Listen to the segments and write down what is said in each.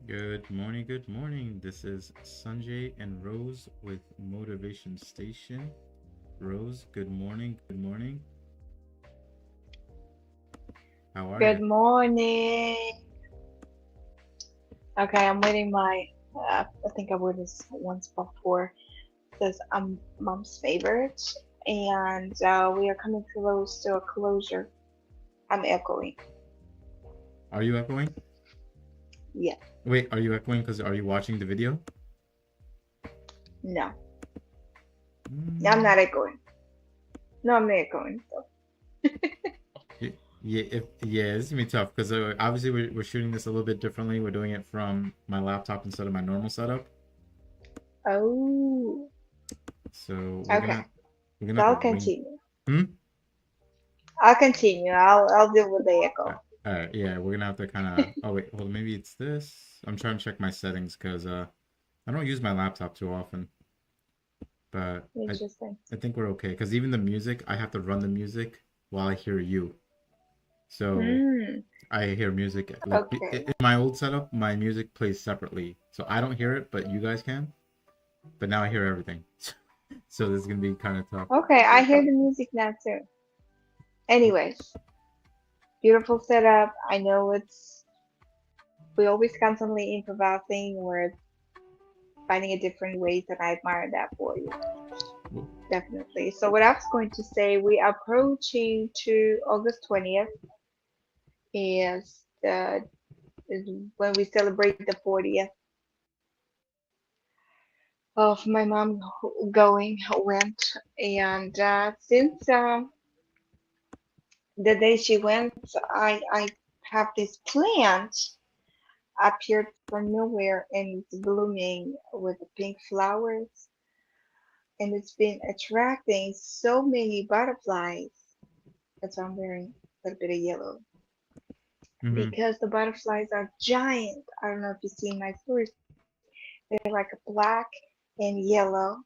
Good morning, good morning. This is Sanjay and Rose with Motivation Station. Rose, good morning, good morning. How are you? Good morning. Okay, I'm waiting my. I think I wore this once before. It says I'm mom's favorite, and we are coming close to a closure. I'm echoing. Are you echoing? Yeah, Wait, are you echoing because are you watching the video? no, I'm Mm, not echoing. No, I'm not echoing. So. yeah, it's gonna be tough because obviously we're shooting this a little bit differently. We're doing it from my laptop instead of my normal setup. Oh, So okay. we're gonna So have to I'll wing. continue. Hmm. I'll continue. I'll deal with the echo. All right, yeah, we're gonna have to kind of. Oh wait, hold on, maybe it's this. I'm trying to check my settings because I don't use my laptop too often. But Interesting. I think we're okay because even the music, I have to run the music while I hear you. So Mm, I hear music like okay. in my old setup, my music plays separately, so I don't hear it, but you guys can. But now I hear everything, so this is gonna be kind of tough. Okay, I hear the music now too. Anyways, beautiful setup. I know we always constantly improvising. We're finding a different ways, and I admire that for you. Definitely. So what I was going to say, we are approaching to August 20th is is when we celebrate the 40th of my mom going went, and since the day she went, I have this plant appeared from nowhere and it's blooming with pink flowers, and it's been attracting so many butterflies. That's why I'm wearing a little bit of yellow Mm-hmm. because the butterflies are giant. I don't know if you've seen my stories. They're like black and yellow,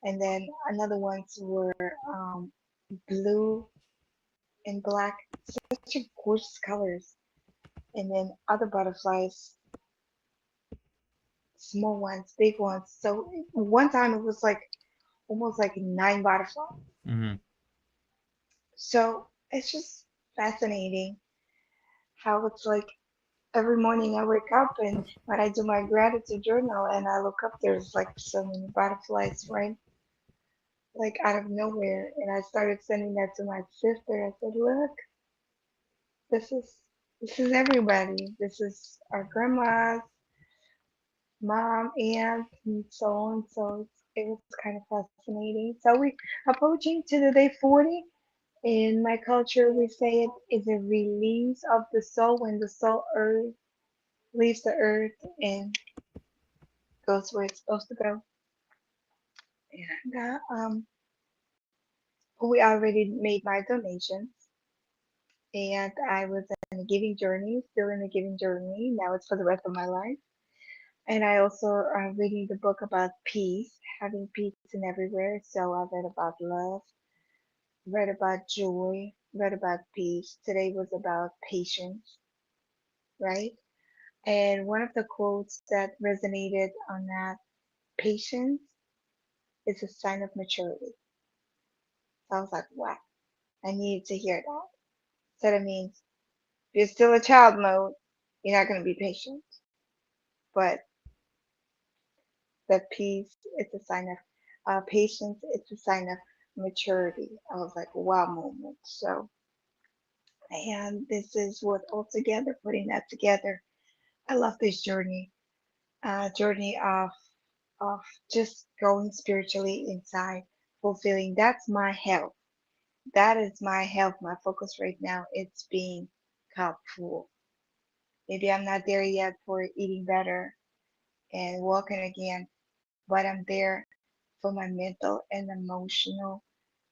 and then another ones were blue and black. Such a gorgeous colors. And then other butterflies, small ones, big ones. So one time it was like almost like nine butterflies. Mm-hmm. So it's just fascinating how it's like every morning I wake up and when I do my gratitude journal and I look up, there's like so many butterflies, right? Like out of nowhere. And I started sending that to my sister. I said, look, this is this is everybody. This is our grandmas, mom, aunt, and so on. So it was kind of fascinating. So we approaching to the day 40. In my culture, we say it is a release of the soul when the soul earth leaves the earth and goes where it's supposed to go. And we already made my donations, and I was in a giving journey, still in a giving journey. Now it's for the rest of my life. And I also reading the book about peace, having peace in everywhere. So I read about love, read about joy, read about peace. Today was about patience, right? And one of the quotes that resonated on that, patience is a sign of maturity. So I was like, wow, I needed to hear that. So that means if you're still a child mode, you're not going to be patient. But the peace, it's a sign of patience, it's a sign of maturity. I was like, wow, moment. So, and this is what altogether, putting that together, I love this journey of just going spiritually inside, fulfilling. That's my health. That is my health. My focus right now, it's being cup full. Maybe I'm not there yet for eating better and walking again, but I'm there for my mental and emotional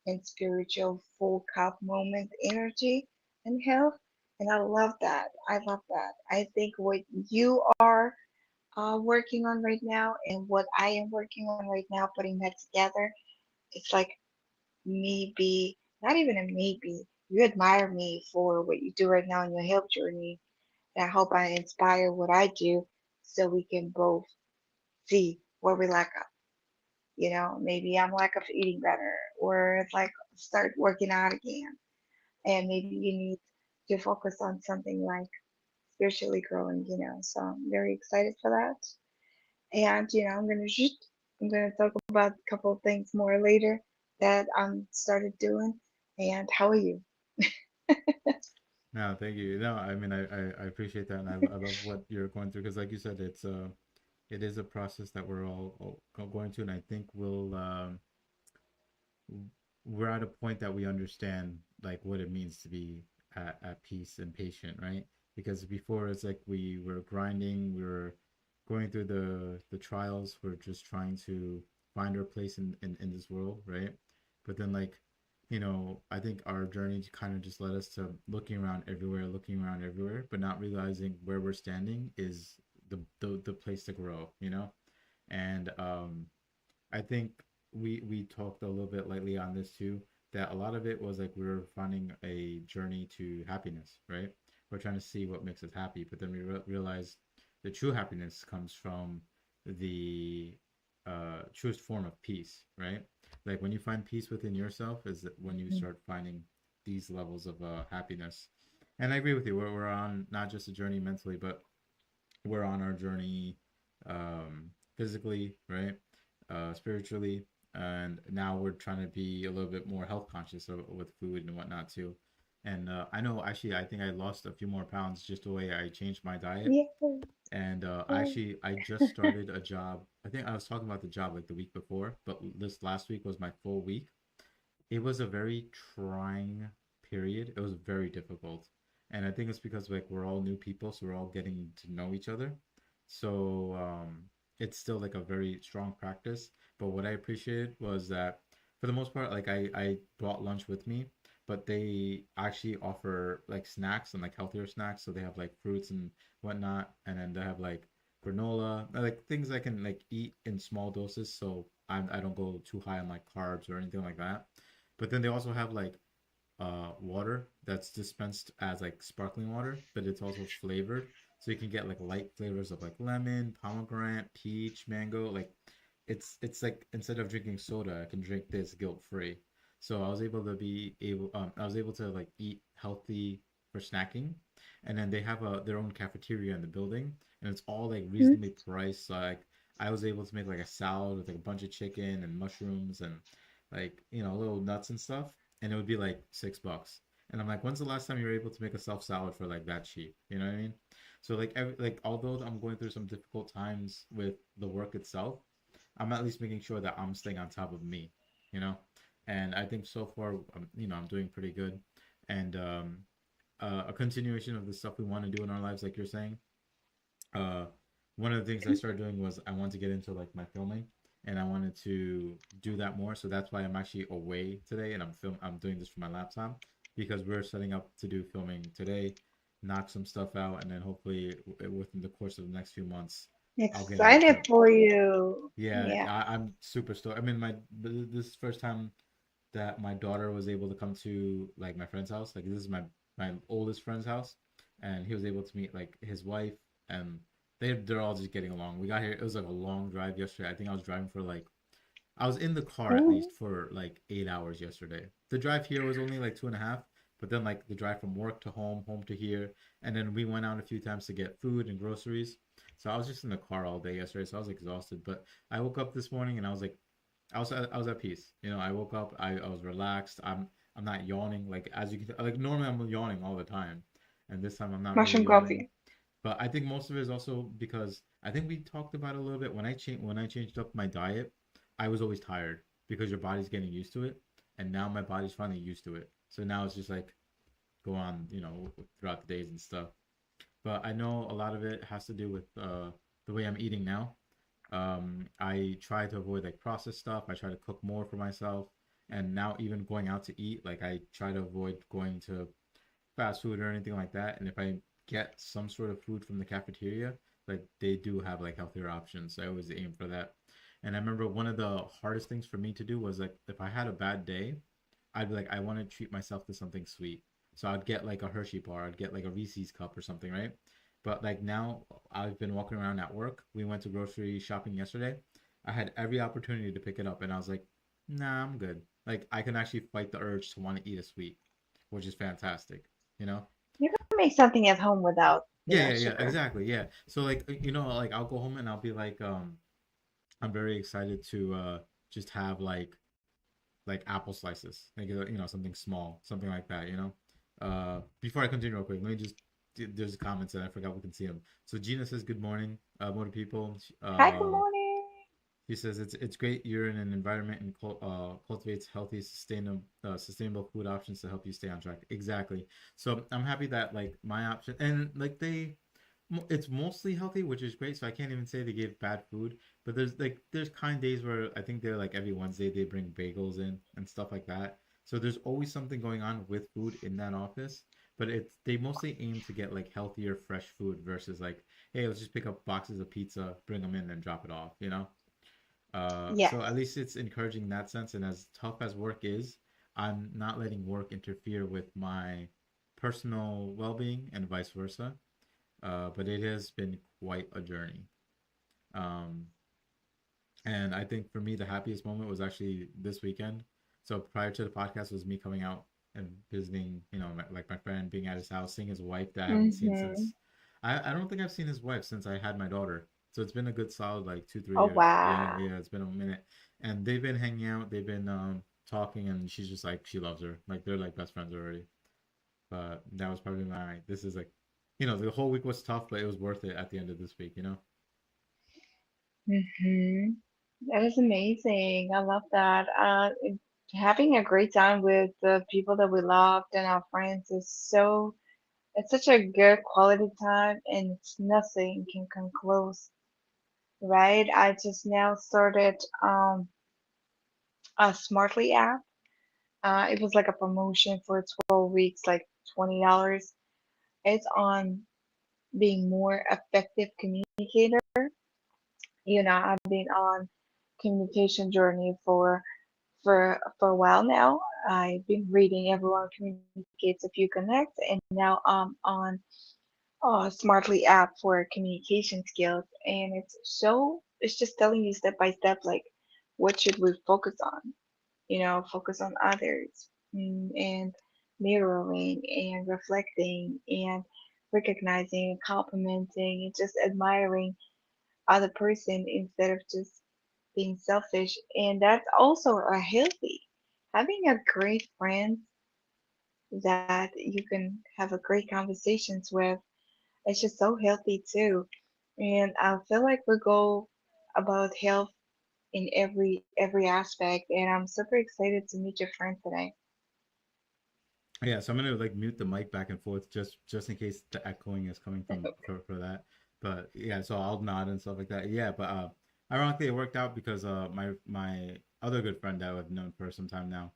and spiritual full cup moment energy and health. And I love that. I love that. I think what you are working on right now and what I am working on right now, putting that together, it's like maybe, not even a maybe. You admire me for what you do right now in your health journey. And I hope I inspire what I do so we can both see where we lack up. Maybe I'm lack of eating better, or it's like start working out again. And maybe you need to focus on something like spiritually growing. So I'm very excited for that. And I'm gonna talk about a couple of things more later that I'm started doing. And how are you? No, thank you. No, I mean, I appreciate that, and I love what you're going through because, like you said, it is a process that we're all going to, and I think we're at a point that we understand like what it means to be at peace and patient, right? Because before it's like we were grinding, we were going through the trials, we're just trying to find our place in this world, right? But then I think our journey kind of just led us to looking around everywhere, but not realizing where we're standing is the place to grow, And I think we talked a little bit lately on this too, that a lot of it was like we were finding a journey to happiness, right? We're trying to see what makes us happy, but then we realized the true happiness comes from the truest form of peace, right? Like when you find peace within yourself is when you start finding these levels of happiness. And I agree with you. We're on not just a journey mentally, but we're on our journey physically, right? Spiritually, and now we're trying to be a little bit more health conscious with food and whatnot too. And I know actually, I think I lost a few more pounds just the way I changed my diet. Yeah. And Yeah. I just started a job. I think I was talking about the job like the week before, but this last week was my full week. It was a very trying period. It was very difficult. And I think it's because like we're all new people, so we're all getting to know each other. So it's still like a very strong practice. But what I appreciated was that for the most part, like I brought lunch with me, but they actually offer like snacks and like healthier snacks. So they have like fruits and whatnot, and then they have like granola, like things I can like eat in small doses, so I don't go too high on like carbs or anything like that. But then they also have like water that's dispensed as like sparkling water, but it's also flavored. So you can get like light flavors of like lemon, pomegranate, peach, mango. Like it's like instead of drinking soda, I can drink this guilt free. So I was able to like eat healthy for snacking, and then they have their own cafeteria in the building, and it's all like reasonably priced. So, like I was able to make like a salad with like a bunch of chicken and mushrooms and like little nuts and stuff, and it would be like $6. And I'm like, when's the last time you were able to make a self salad for like that cheap? You know what I mean? So like although I'm going through some difficult times with the work itself, I'm at least making sure that I'm staying on top of me, you know. And I think so far, I'm doing pretty good. And a continuation of the stuff we want to do in our lives, like you're saying, uh, one of the things I started doing was I wanted to get into like my filming, and I wanted to do that more. So that's why I'm actually away today, and I'm doing this from my laptop because we're setting up to do filming today, knock some stuff out, and then hopefully within the course of the next few months, I'll get into Excited for you. yeah, Yeah. I'm super stoked. I mean, this is the first time that my daughter was able to come to like my friend's house. Like this is my oldest friend's house, and he was able to meet like his wife, and they're all just getting along. We got here. It was like a long drive yesterday. I think I was driving for like I was in the car at Ooh. least for like 8 hours yesterday. The drive here was only like two and a half, but then like the drive from work to home, home to here, and then we went out a few times to get food and groceries. So I was just in the car all day yesterday, so I was exhausted. But I woke up this morning and I was like, I was at peace. I woke up, I was relaxed. I'm not yawning like as you can like normally I'm yawning all the time, and this time I'm not really Mushroom yawning. coffee. But I think most of it is also because I think we talked about it a little bit when I changed up my diet. I was always tired because your body's getting used to it, and now my body's finally used to it. So now it's just like go on, throughout the days and stuff. But I know a lot of it has to do with the way I'm eating now. I try to avoid like processed stuff. I try to cook more for myself, and now even going out to eat, like I try to avoid going to fast food or anything like that. And if I get some sort of food from the cafeteria, like they do have like healthier options. So I always aim for that. And I remember one of the hardest things for me to do was like if I had a bad day, I'd be like, I want to treat myself to something sweet. So I'd get like a Hershey bar, I'd get like a Reese's cup or something, right? But like now, I've been walking around at work. We went to grocery shopping yesterday. I had every opportunity to pick it up, and I was like, "Nah, I'm good." Like I can actually fight the urge to want to eat a sweet, which is fantastic. You know? You can make something at home without, Yeah, sugar. exactly. Yeah. So like like I'll go home and I'll be like, I'm very excited to just have like apple slices, like something small, something like that. Before I continue real quick, let me just there's comments and I forgot we can see them. So Gina says good morning, morning people. Hi, good morning. He says it's great you're in an environment and cultivates healthy, sustainable food options to help you stay on track. Exactly. So I'm happy that like my option and like it's mostly healthy, which is great. So I can't even say they give bad food, but there's kind days where I think they're like every Wednesday they bring bagels in and stuff like that. So there's always something going on with food in that office, but they mostly aim to get like healthier, fresh food versus like, hey, let's just pick up boxes of pizza, bring them in, and drop it off. So at Yes. least it's encouraging in that sense. And as tough as work is, I'm not letting work interfere with my personal well-being and vice versa. But it has been quite a journey. Um, and I think for me, the happiest moment was actually this weekend. So prior to the podcast was me coming out and visiting, like my friend, being at his house, seeing his wife that I haven't seen Mm-hmm. since. I don't think I've seen his wife since I had my daughter. So it's been a good solid like 2 3 Oh, years. Yeah, wow. yeah, it's been a minute. And they've been hanging out. They've been talking, and she's just like she loves her. Like they're like best friends already. But that was probably my. This is like, the whole week was tough, but it was worth it at the end of this week. Mm-hmm. That is amazing. I love that. Having a great time with the people that we loved and our friends is it's such a good quality time, and it's nothing can come close, right? I just now started a Smartly app. It was like a promotion for 12 weeks, like $20. It's on being more effective communicator. I've been on communication journey for a while now. I've been reading Everyone Communicates If You Connect, and now I'm on Smartly app for communication skills, and it's just telling you step by step like what should we focus on. Focus on others, and mirroring and reflecting and recognizing and complimenting and just admiring other person instead of just being selfish. And that's also a healthy. Having a great friend that you can have a great conversations with, it's just so healthy too. And I feel like we go about health in every aspect, and I'm super excited to meet your friend today. Yeah, so I'm gonna like mute the mic back and forth just in case the echoing is coming from for that. But yeah, so I'll nod and stuff like that. Yeah, but ironically it worked out because my other good friend that I've known for some time now,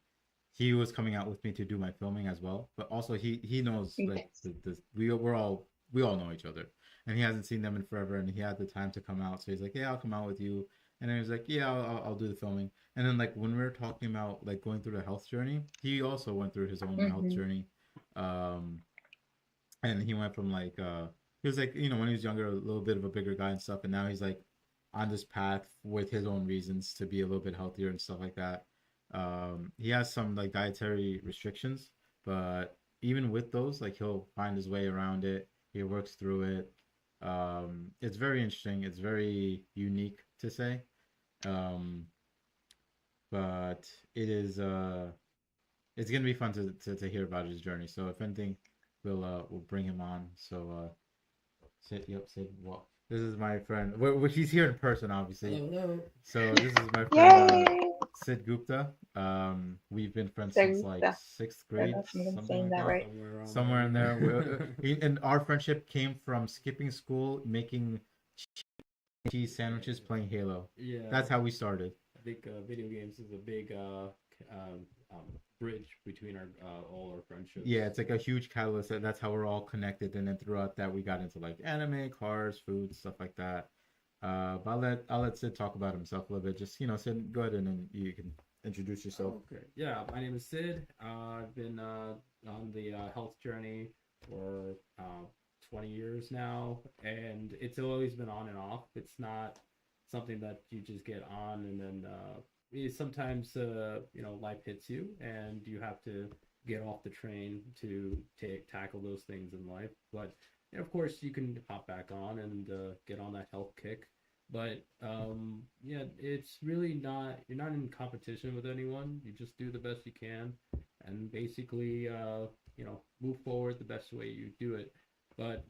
he was coming out with me to do my filming as well. But also he knows like Yes. we all know each other, and he hasn't seen them in forever, and he had the time to come out, so he's like, yeah, I'll come out with you, and then he's like, yeah, I'll do the filming, and then like when we were talking about like going through the health journey, he also went through his own health Hmm. journey, um, and he went from like he was like when he was younger a little bit of a bigger guy and stuff, and now he's like on this path with his own reasons to be a little bit healthier and stuff like that. He has some like dietary restrictions, but even with those, like he'll find his way around it. He works through it. It's very interesting. It's very unique to say, um, but it's gonna be fun to hear about his journey. So if anything, we'll bring him on. So Sid, what? This is my friend. He's here in person, obviously. Hello, hello. So this is my friend Yay! Sid Gupta. We've been friends since like Sarita. sixth I don't know grade, if I'm something saying like that that. right. Somewhere around Somewhere in there. there. And our friendship came from skipping school, making cheese sandwiches, playing Halo. Yeah, That's how we started. I think video games is a big bridge between our all our friendships. Yeah, it's like a huge catalyst. That's how we're all connected. And then throughout that, we got into like anime, cars, food, stuff like that. But I'll let Sid talk about himself a little bit. Just Sid, go ahead and then you can introduce yourself. Okay. Yeah, my name is Sid. I've been on the health journey for 20 years now, and it's always been on and off. It's not something that you just get on and then sometimes life hits you and you have to get off the train to tackle those things in life. But of course, you can hop back on and get on that health kick. But yeah, it's really not, you're not in competition with anyone. You just do the best you can and basically move forward the best way you do it. But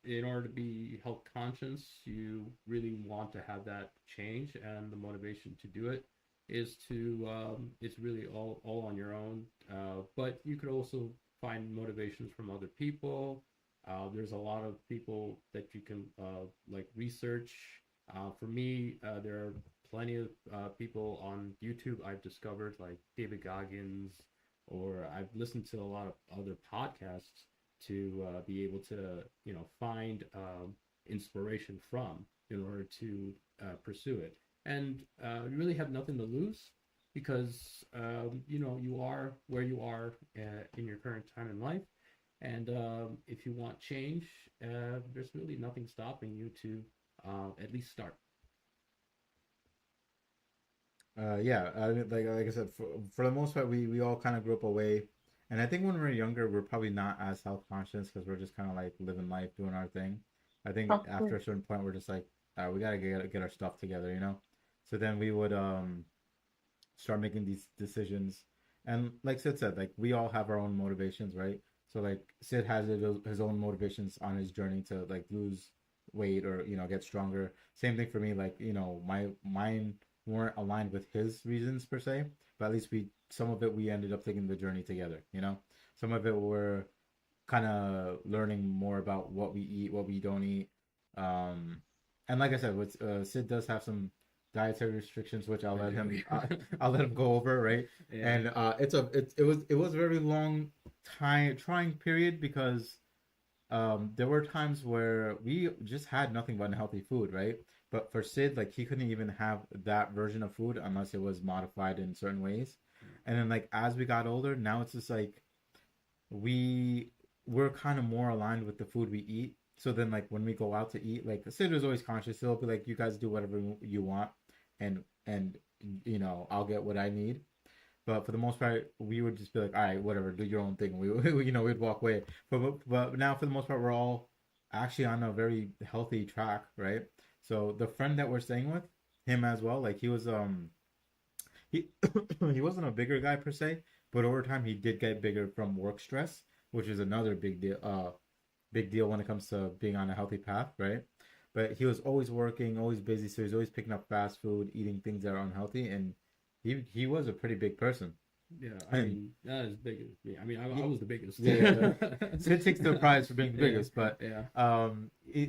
in order to be health conscious, you really want to have that change, and the motivation to do it is to it's really all on your own. But you could also find motivations from other people. There's a lot of people that you can like research. For me, there are plenty of people on YouTube I've discovered, like David Goggins, or I've listened to a lot of other podcasts to be able to find inspiration from in order to pursue it. And you really have nothing to lose because you are where you are in your current time in life. And if you want change, there's really nothing stopping you to at least start. Yeah, like I said, for the most part, we all kind of grew up away, and I think when we're younger, we're probably not as health conscious because we're just kind of like living life, doing our thing. I think Of after course. a certain point, we're just like, we gotta get our stuff together, you know. So then we would start making these decisions, and like Sid said, like we all have our own motivations, right? So like Sid has his own motivations on his journey to like lose weight or get stronger. Same thing for me, like mine weren't aligned with his reasons per se, but at least we some of it we ended up taking the journey together. Some of it were kind of learning more about what we eat, what we don't eat. Um, and like I said, with Sid does have some dietary restrictions, which I do. I'll let him go over, right? Yeah. And it was a very long time trying period because there were times where we just had nothing but unhealthy food, right? But for Sid, like he couldn't even have that version of food unless it was modified in certain ways. And then like as we got older, now it's just like we we're kind of more aligned with the food we eat. So then like when we go out to eat, like Sid is always conscious. He'll be like, "You guys do whatever you want, and I'll get what I need." But for the most part, we would just be like, "All right, whatever, do your own thing." We'd walk away. But now for the most part, we're all actually on a very healthy track, right? So the friend that we're staying with, him as well, like he he wasn't a bigger guy per se, but over time he did get bigger from work stress, which is another big deal when it comes to being on a healthy path, right? But he was always working, always busy, so he's always picking up fast food, eating things that are unhealthy, and he was a pretty big person. Yeah, I And mean, not as big as me. I mean, I yeah, was the biggest. yeah. So it takes the prize for being the Yeah, biggest, but yeah,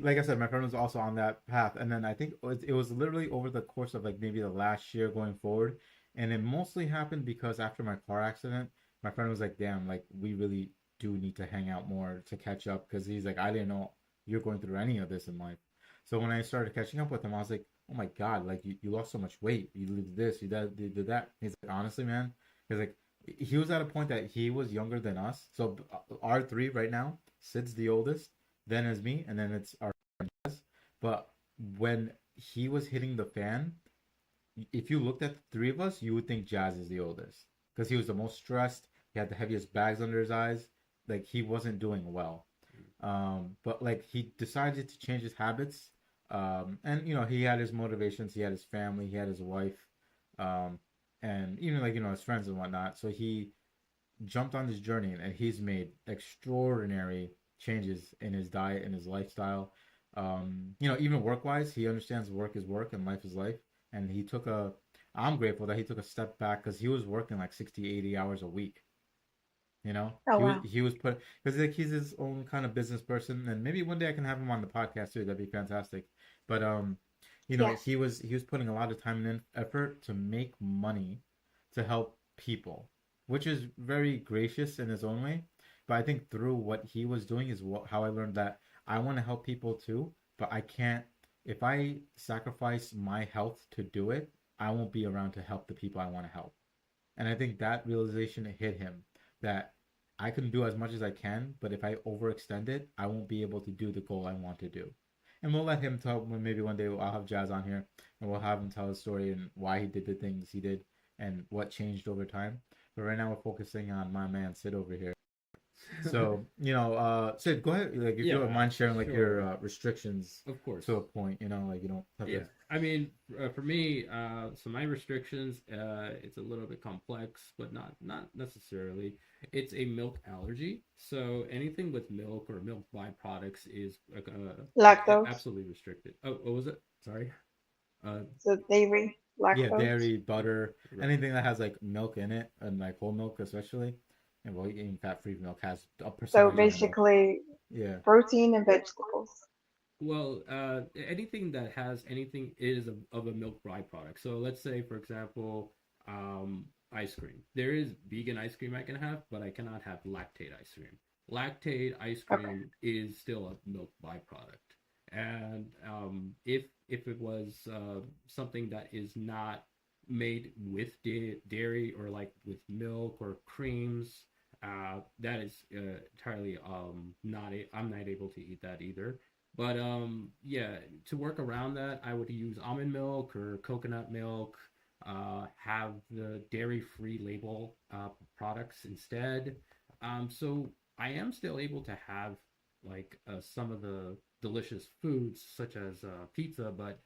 like I said, my friend was also on that path, and then I think it was literally over the course of like maybe the last year going forward, and it mostly happened because after my car accident, my friend was like, "Damn, like we really do need to hang out more to catch up," because he's like, "I didn't know you're going through any of this in life." So when I started catching up with him, I was like, "Oh my God, like you lost so much weight, you did this, you did that." He's like, "Honestly, man," he's like, he was at a point that he was younger than us. So our three right now, Sid's the oldest, then is me, and then it's our Jazz. But when he was hitting the fan, if you looked at the three of us, you would think Jazz is the oldest because he was the most stressed. He had the heaviest bags under his eyes. Like he wasn't doing well. But like he decided to change his habits. And he had his motivations. He had his family. He had his wife. Um, and even like his friends and whatnot. So he jumped on this journey and he's made extraordinary changes in his diet and his lifestyle. Even work wise, he understands work is work and life is life. And I'm grateful that he took a step back because he was working like 60, 80 hours a week. Oh, He was wow. he was put because like he's his own kind of business person, and maybe one day I can have him on the podcast too. That'd be fantastic. But Yes. he was putting a lot of time and effort to make money to help people, which is very gracious in his own way. But I think through what he was doing is how I learned that I want to help people too, but I can't. If I sacrifice my health to do it, I won't be around to help the people I want to help. And I think that realization hit him that I can do as much as I can, but if I overextend it, I won't be able to do the goal I want to do. And we'll let him tell when maybe one day I'll have Jazz on here and we'll have him tell his story and why he did the things he did and what changed over time. But right now we're focusing on my man Sid over here. So, Sid, go ahead. Like, if you don't Yeah, mind sharing like your sure. restrictions Of course. to a point, like you don't have Yeah. to. I mean, for me, so my restrictions, it's a little bit complex, but not necessarily. It's a milk allergy, so anything with milk or milk byproducts is Lactose. absolutely restricted. Oh, what was it? Sorry. Uh, So dairy, Yeah, lactose. dairy, butter, right. anything that has like milk in it, and like whole milk especially. And well, eating fat-free milk has a So percentage of milk. basically, Yeah. protein and vegetables. Well, anything that has anything is of a milk byproduct. So let's say, for example, ice cream. There is vegan ice cream I can have, but I cannot have lactate ice cream. Lactate ice Okay. cream is still a milk byproduct. And if it was something that is not made with dairy or like with milk or creams, that is entirely not I'm not able to eat that either. But yeah, to work around that, I would use almond milk or coconut milk. Have the dairy-free label products instead. So I am still able to have like some of the delicious foods such as pizza, but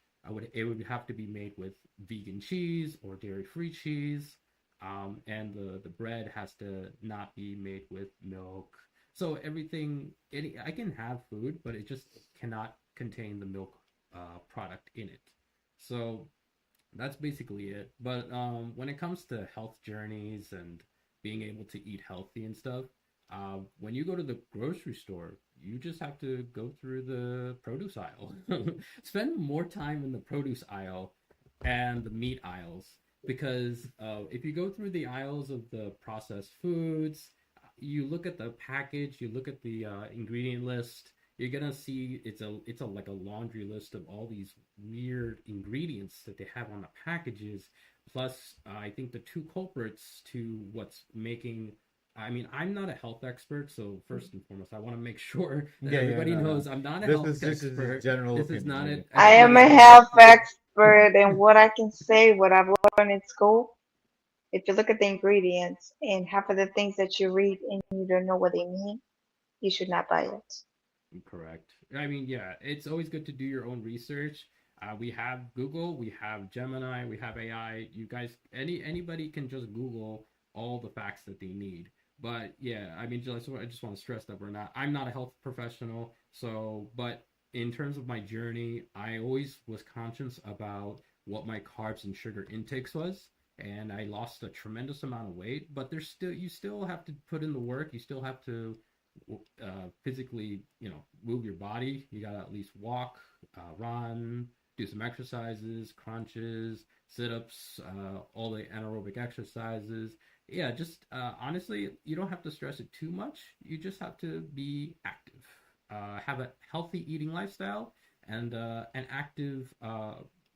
it would have to be made with vegan cheese or dairy-free cheese. And the bread has to not be made with milk, so I can have food, but it just cannot contain the milk product in it. So that's basically it. But when it comes to health journeys and being able to eat healthy and stuff, when you go to the grocery store, you just have to go through the produce aisle. Spend more time in the produce aisle and the meat aisles, because if you go through the aisles of the processed foods, you look at the package, you look at the ingredient list, you're gonna see it's a like a laundry list of all these weird ingredients that they have on the packages. Plus, I think the two culprits to what's making. I mean, I'm not a health expert, so first and foremost, I want to make sure that Yeah, yeah, everybody no, no. knows I'm not a This health is this is just expert. general This is opinion, not an really. I expert am in a health. health expert, and what I can say, what I've learned in school, if you look at the ingredients and half of the things that you read and you don't know what they mean, you should not buy it. Correct. I mean, yeah, it's always good to do your own research. We have Google, we have Gemini, we have AI. You guys, anybody can just Google all the facts that they need. But yeah, I mean, I just want to stress that I'm not a health professional. So, but in terms of my journey, I always was conscious about what my carbs and sugar intakes was. And I lost a tremendous amount of weight, but you still have to put in the work. You still have to physically, move your body. You gotta at least walk, run, do some exercises, crunches, sit-ups, all the anaerobic exercises. Yeah, just honestly, you don't have to stress it too much. You just have to be active, have a healthy eating lifestyle, and an active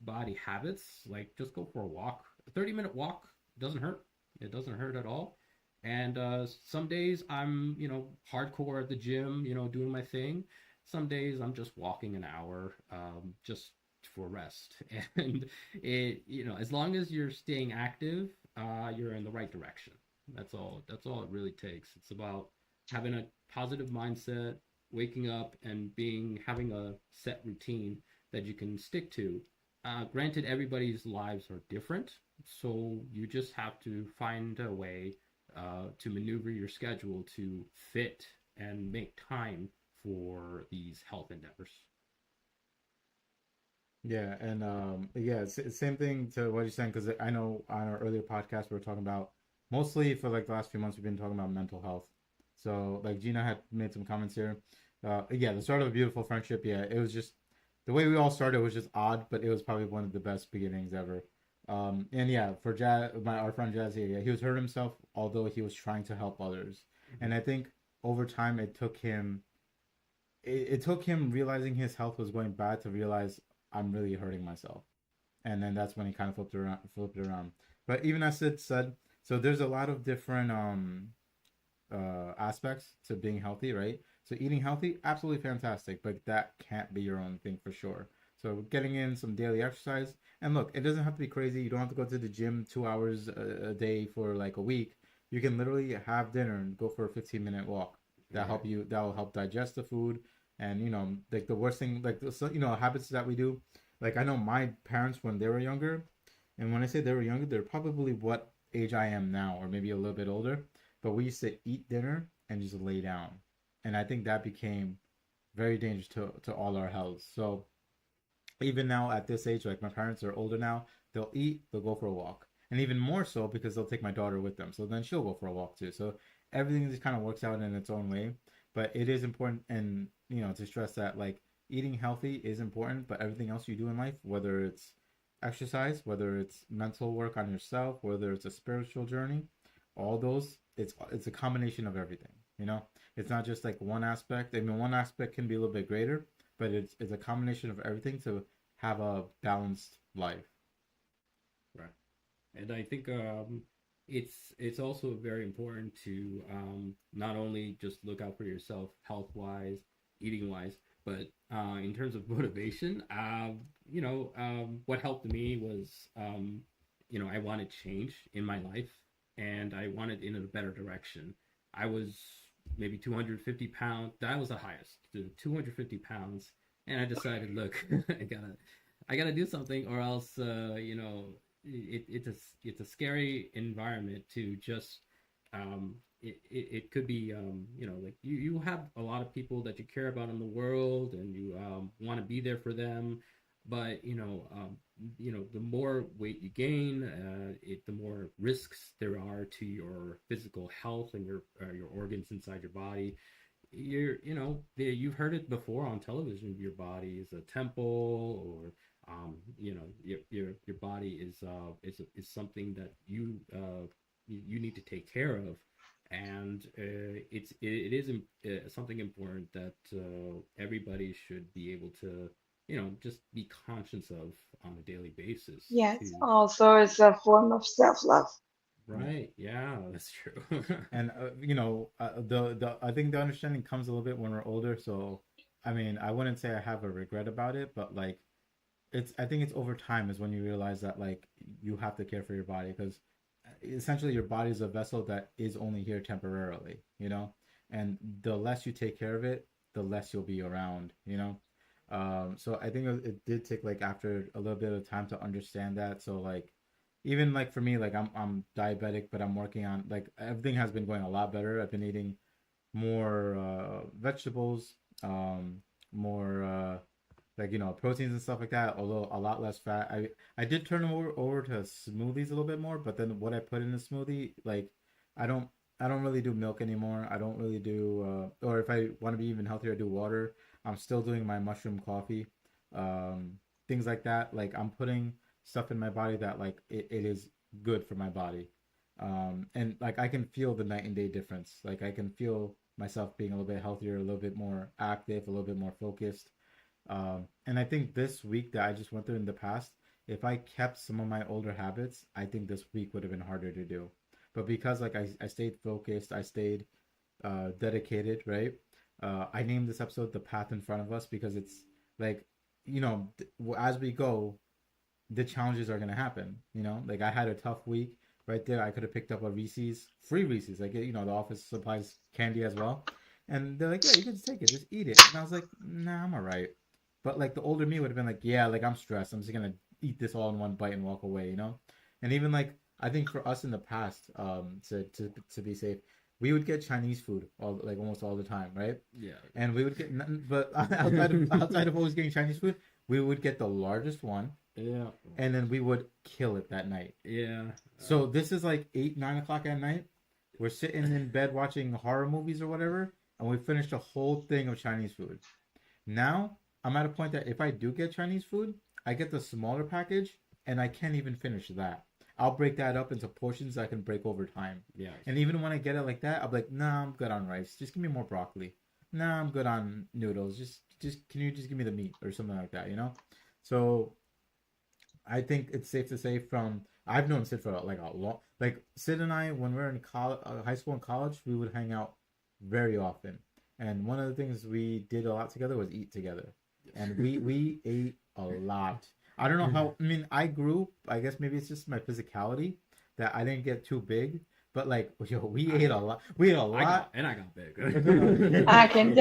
body habits. Like just go for a walk. A 30-minute walk doesn't hurt. It doesn't hurt at all. And some days I'm, hardcore at the gym, doing my thing. Some days I'm just walking an hour, just for rest. And as long as you're staying active, you're in the right direction. That's all. That's all it really takes. It's about having a positive mindset, waking up, and having a set routine that you can stick to. Granted, everybody's lives are different, so you just have to find a way to maneuver your schedule to fit and make time for these health endeavors. Yeah, and yeah, same thing to what you're saying because I know on our earlier podcast we were talking about mostly for like the last few months we've been talking about mental health. So like Gina had made some comments here. Yeah, the start of a beautiful friendship. Yeah, it was just the way we all started was just odd, but it was probably one of the best beginnings ever. And yeah, for Jazz, our friend Jazz here, yeah, he was hurt himself, although he was trying to help others. Mm-hmm. And I think over time it took him realizing his health was going bad to realize I'm really hurting myself. And then that's when he kind of flipped it around. But even as Sid said, so there's a lot of different aspects to being healthy, right? So eating healthy, absolutely fantastic, but that can't be your own thing for sure. So getting in some daily exercise, and look, it doesn't have to be crazy. You don't have to go to the gym 2 hours a day for like a week. You can literally have dinner and go for a 15-minute walk. Right. That will help digest the food. And like the worst thing, like habits that we do. Like I know my parents when they were younger, and when I say they were younger, they're probably what age I am now, or maybe a little bit older. But we used to eat dinner and just lay down, and I think that became very dangerous to all our health. So even now at this age, like my parents are older now, they'll eat, they'll go for a walk, and even more so because they'll take my daughter with them. So then she'll go for a walk too. So everything just kind of works out in its own way. But it is important, and to stress that like eating healthy is important, but everything else you do in life, whether it's exercise, whether it's mental work on yourself, whether it's a spiritual journey, all those, it's a combination of everything. It's not just like one aspect. I mean, one aspect can be a little bit greater, but it's a combination of everything to have a balanced life. Right. And I think it's also very important to not only just look out for yourself health wise, eating wise, but in terms of motivation, what helped me was I wanted change in my life, and I wanted in a better direction. I was maybe 250 pounds. That was the highest, 250 pounds, and I decided, look, I gotta do something, or else, it's a scary environment to just it could be like you have a lot of people that you care about in the world, and you want to be there for them, but the more weight you gain, the more risks there are to your physical health and your organs inside your body. You've heard it before on television. Your body is a temple, or your body is something that you need to take care of, and it is something important that everybody should be able to just be conscious of on a daily basis Yes, to. also it's a form of self-love. Yeah. Right, yeah, that's true. And the I think the understanding comes a little bit when we're older. So I mean, I wouldn't say I have a regret about it, but like I think it's over time is when you realize that like you have to care for your body, because essentially your body is a vessel that is only here temporarily. And the less you take care of it, the less you'll be around. So I think it did take like after a little bit of time to understand that. So like even like for me, like I'm diabetic, but I'm working on like everything has been going a lot better. I've been eating more vegetables, more like proteins and stuff like that, although a lot less fat. I did turn over to smoothies a little bit more, but then what I put in the smoothie, like i don't I don't really do milk anymore. I don't really do or if I want to be even healthier, I do water. I'm still doing my mushroom coffee, um things like that. Like I'm putting stuff in my body that like it is good for my body. And like I can feel the night and day difference. Like I can feel myself being a little bit healthier, a little bit more active, a little bit more focused. And I think this week that I just went through in the past, if I kept some of my older habits, I think this week would have been harder to do. But because like I stayed focused, I stayed dedicated, right? I named this episode "The Path in Front of Us" because it's like, as we go, the challenges are gonna happen. Like I had a tough week right there. I could have picked up a Reese's, free Reese's, like the office supplies candy as well, and they're like, yeah, you can just take it, just eat it. And I was like, nah, I'm alright. But like the older me would have been like, yeah, like I'm stressed. I'm just gonna eat this all in one bite and walk away. And even like I think for us in the past, to be safe, we would get Chinese food almost all the time, right? Yeah. And we would get, but outside of always getting Chinese food, we would get the largest one, Yeah. and then we would kill it that night. Yeah. So this is like 8, 9 o'clock at night. We're sitting in bed watching horror movies or whatever, and we finished a whole thing of Chinese food. Now I'm at a point that if I do get Chinese food, I get the smaller package, and I can't even finish that. I'll break that up into portions I can break over time. Yeah. And even when I get it like that, I'll be like, nah, I'm good on rice. Just give me more broccoli. Nah, I'm good on noodles. Just can you just give me the meat or something like that? So I think it's safe to say from I've known Sid for like a long, like Sid and I when we were in college, high school and college, we would hang out very often. And one of the things we did a lot together was eat together, and we ate a lot. I don't know how. I mean, I grew. I guess maybe it's just my physicality that I didn't get too big. But like, yo, we ate a lot. We ate a lot. I got big. I can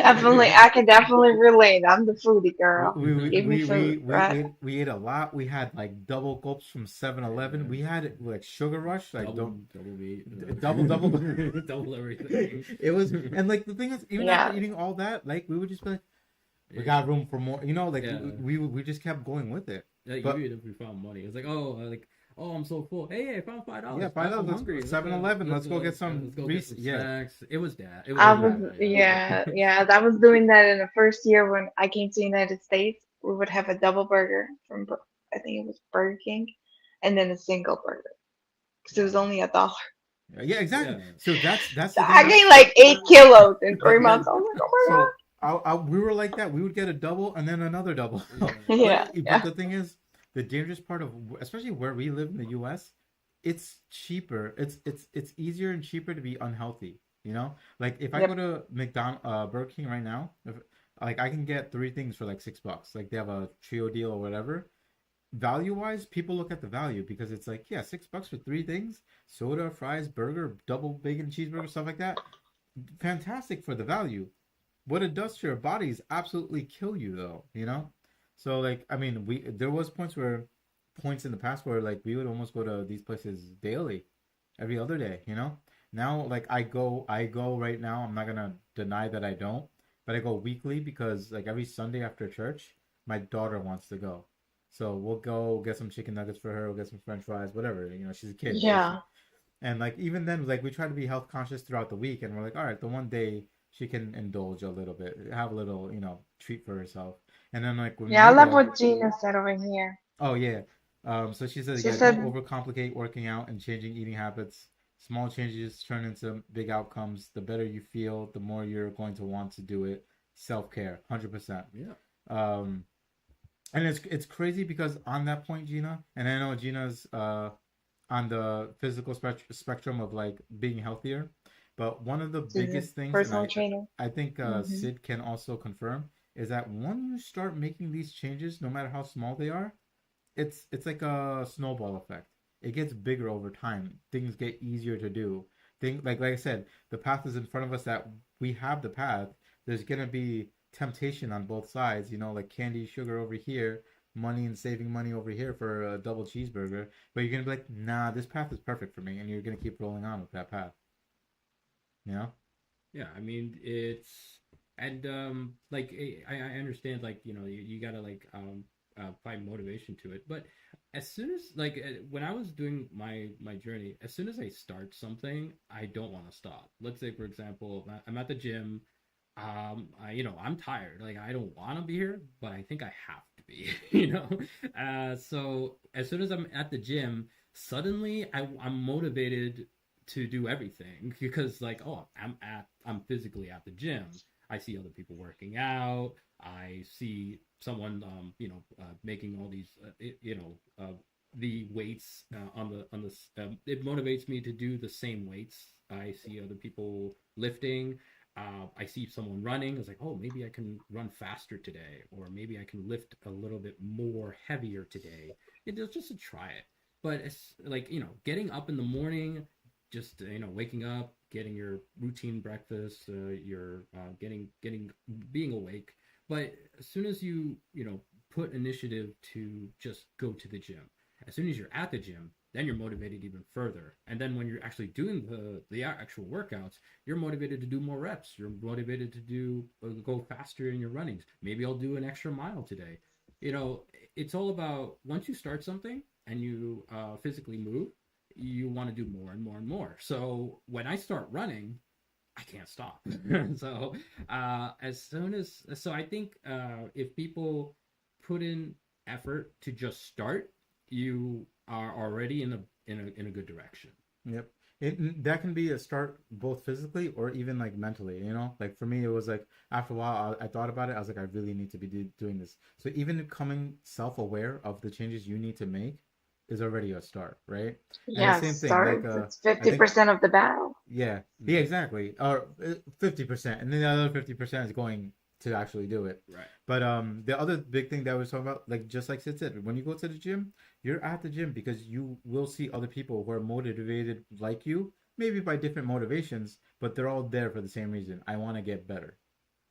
definitely relate. I'm the foodie we, girl. we, we, Give me we, we, food, we, right? ate, we ate a lot. We had like double gulps from 7-Eleven. We had like Sugar Rush, like Double meat, double. double everything. It was, and like the thing is, even after Yeah. eating all that, like we would just be like, we Yeah. got room for more. You know, like Yeah. we just kept going with it. Like But even if we found money, it's like, oh, I'm so full. Hey, I found $5. yeah, $5. I'm Let's hungry. go 7-Eleven. Let's go get some Let's go get Reese. some Yeah, snacks. It was that. It I was was, that. yeah, I was doing that in the first year when I came to the United States. We would have a double burger from, I think it was Burger King, and then a single burger because it was Wow. only $1. yeah, exactly. Yeah. So that's So the I thing. gained like 8 kilos in Yeah, 3 months. I was like, so we were like that. We would get a double and then another double. Yeah. oh my god. but Yeah, but yeah, the thing is, the dangerous part of especially where we live in the U.S., it's cheaper. It's easier and cheaper to be unhealthy. You know, like if I go yep, to Burger King right now, if, like I can get three things for like $6. Like they have a trio deal or whatever. Value wise, people look at the value because it's like, yeah, $6 for three things, soda, fries, burger, double bacon cheeseburger, stuff like that. Fantastic for the value. What it does to your body is absolutely kill you though, you know? So like I mean we there was points in the past where like we would almost go to these places daily, every other day, you know? Now like I go right now, I'm not gonna deny that I don't, but I go weekly because like every Sunday after church, my daughter wants to go. So we'll go get some chicken nuggets for her, we'll get some French fries, whatever. You know, she's a kid, so she yeah. and like even then, like we try to be health conscious throughout the week, and we're like, all right, the one day she can indulge a little bit, have a little, treat for herself. And then like when Yeah, I we love go, what Gina said over here. oh yeah, so she said, She yeah, don't said, overcomplicate working out and changing eating habits. Small changes turn into big outcomes. The better you feel, the more you're going to want to do it. Self care, 100%. Yeah. Um, and it's crazy because on that point, Gina, and I know Gina's on the physical spectrum of like being healthier. But one of the she's a biggest things, and personal I trainer. I think Hmm. Sid can also confirm, is that when you start making these changes, no matter how small they are, it's like a snowball effect. It gets bigger over time. Things get easier to do. Like I said, the path is in front of us. That we have the path. There's gonna be temptation on both sides. You know, like candy, sugar over here, money and saving money over here for a double cheeseburger. But you're gonna be like, nah, this path is perfect for me, and you're gonna keep rolling on with that path. You know? Yeah, I mean it's and like I understand like you gotta like find motivation to it, but as soon as like when I was doing my journey, as soon as I start something, I don't want to stop. Let's say for example, I'm at the gym, I'm tired, like I don't want to be here, but I think I have to be, so as soon as I'm at the gym, suddenly I'm motivated to do everything because like I'm physically at the gym. I see other people working out. I see someone making all these the weights on the it motivates me to do the same weights. I see other people lifting. I see someone running. It's like, oh, maybe I can run faster today, or maybe I can lift a little bit more heavier today. It's just to try it. But it's like getting up in the morning, just waking up, getting your routine breakfast, your getting being awake. But as soon as you put initiative to just go to the gym, as soon as you're at the gym, then you're motivated even further. And then when you're actually doing the actual workouts, you're motivated to do more reps. You're motivated to do go faster in your runnings. Maybe I'll do an extra mile today. You know, it's all about once you start something and you physically move, you want to do more and more and more. So when I start running, I can't stop. So as soon as so I think if people put in effort to just start, you are already in a good direction. Yep. That can be a start both physically or even like mentally, you know? Like for me, it was like after a while, I thought about it. I was like, I really need to be doing this. So even becoming self-aware of the changes you need to make is already a start, right? And the Yeah, same thing, like start. It's I think 50% of the battle. yeah, yeah, Mm-hmm. exactly. Or 50%, and then the other 50% is going to actually do it. Right. But the other big thing that I was talking about, like just like Sid said, when you go to the gym, you're at the gym because you will see other people who are motivated like you, maybe by different motivations, but they're all there for the same reason. I want to get better.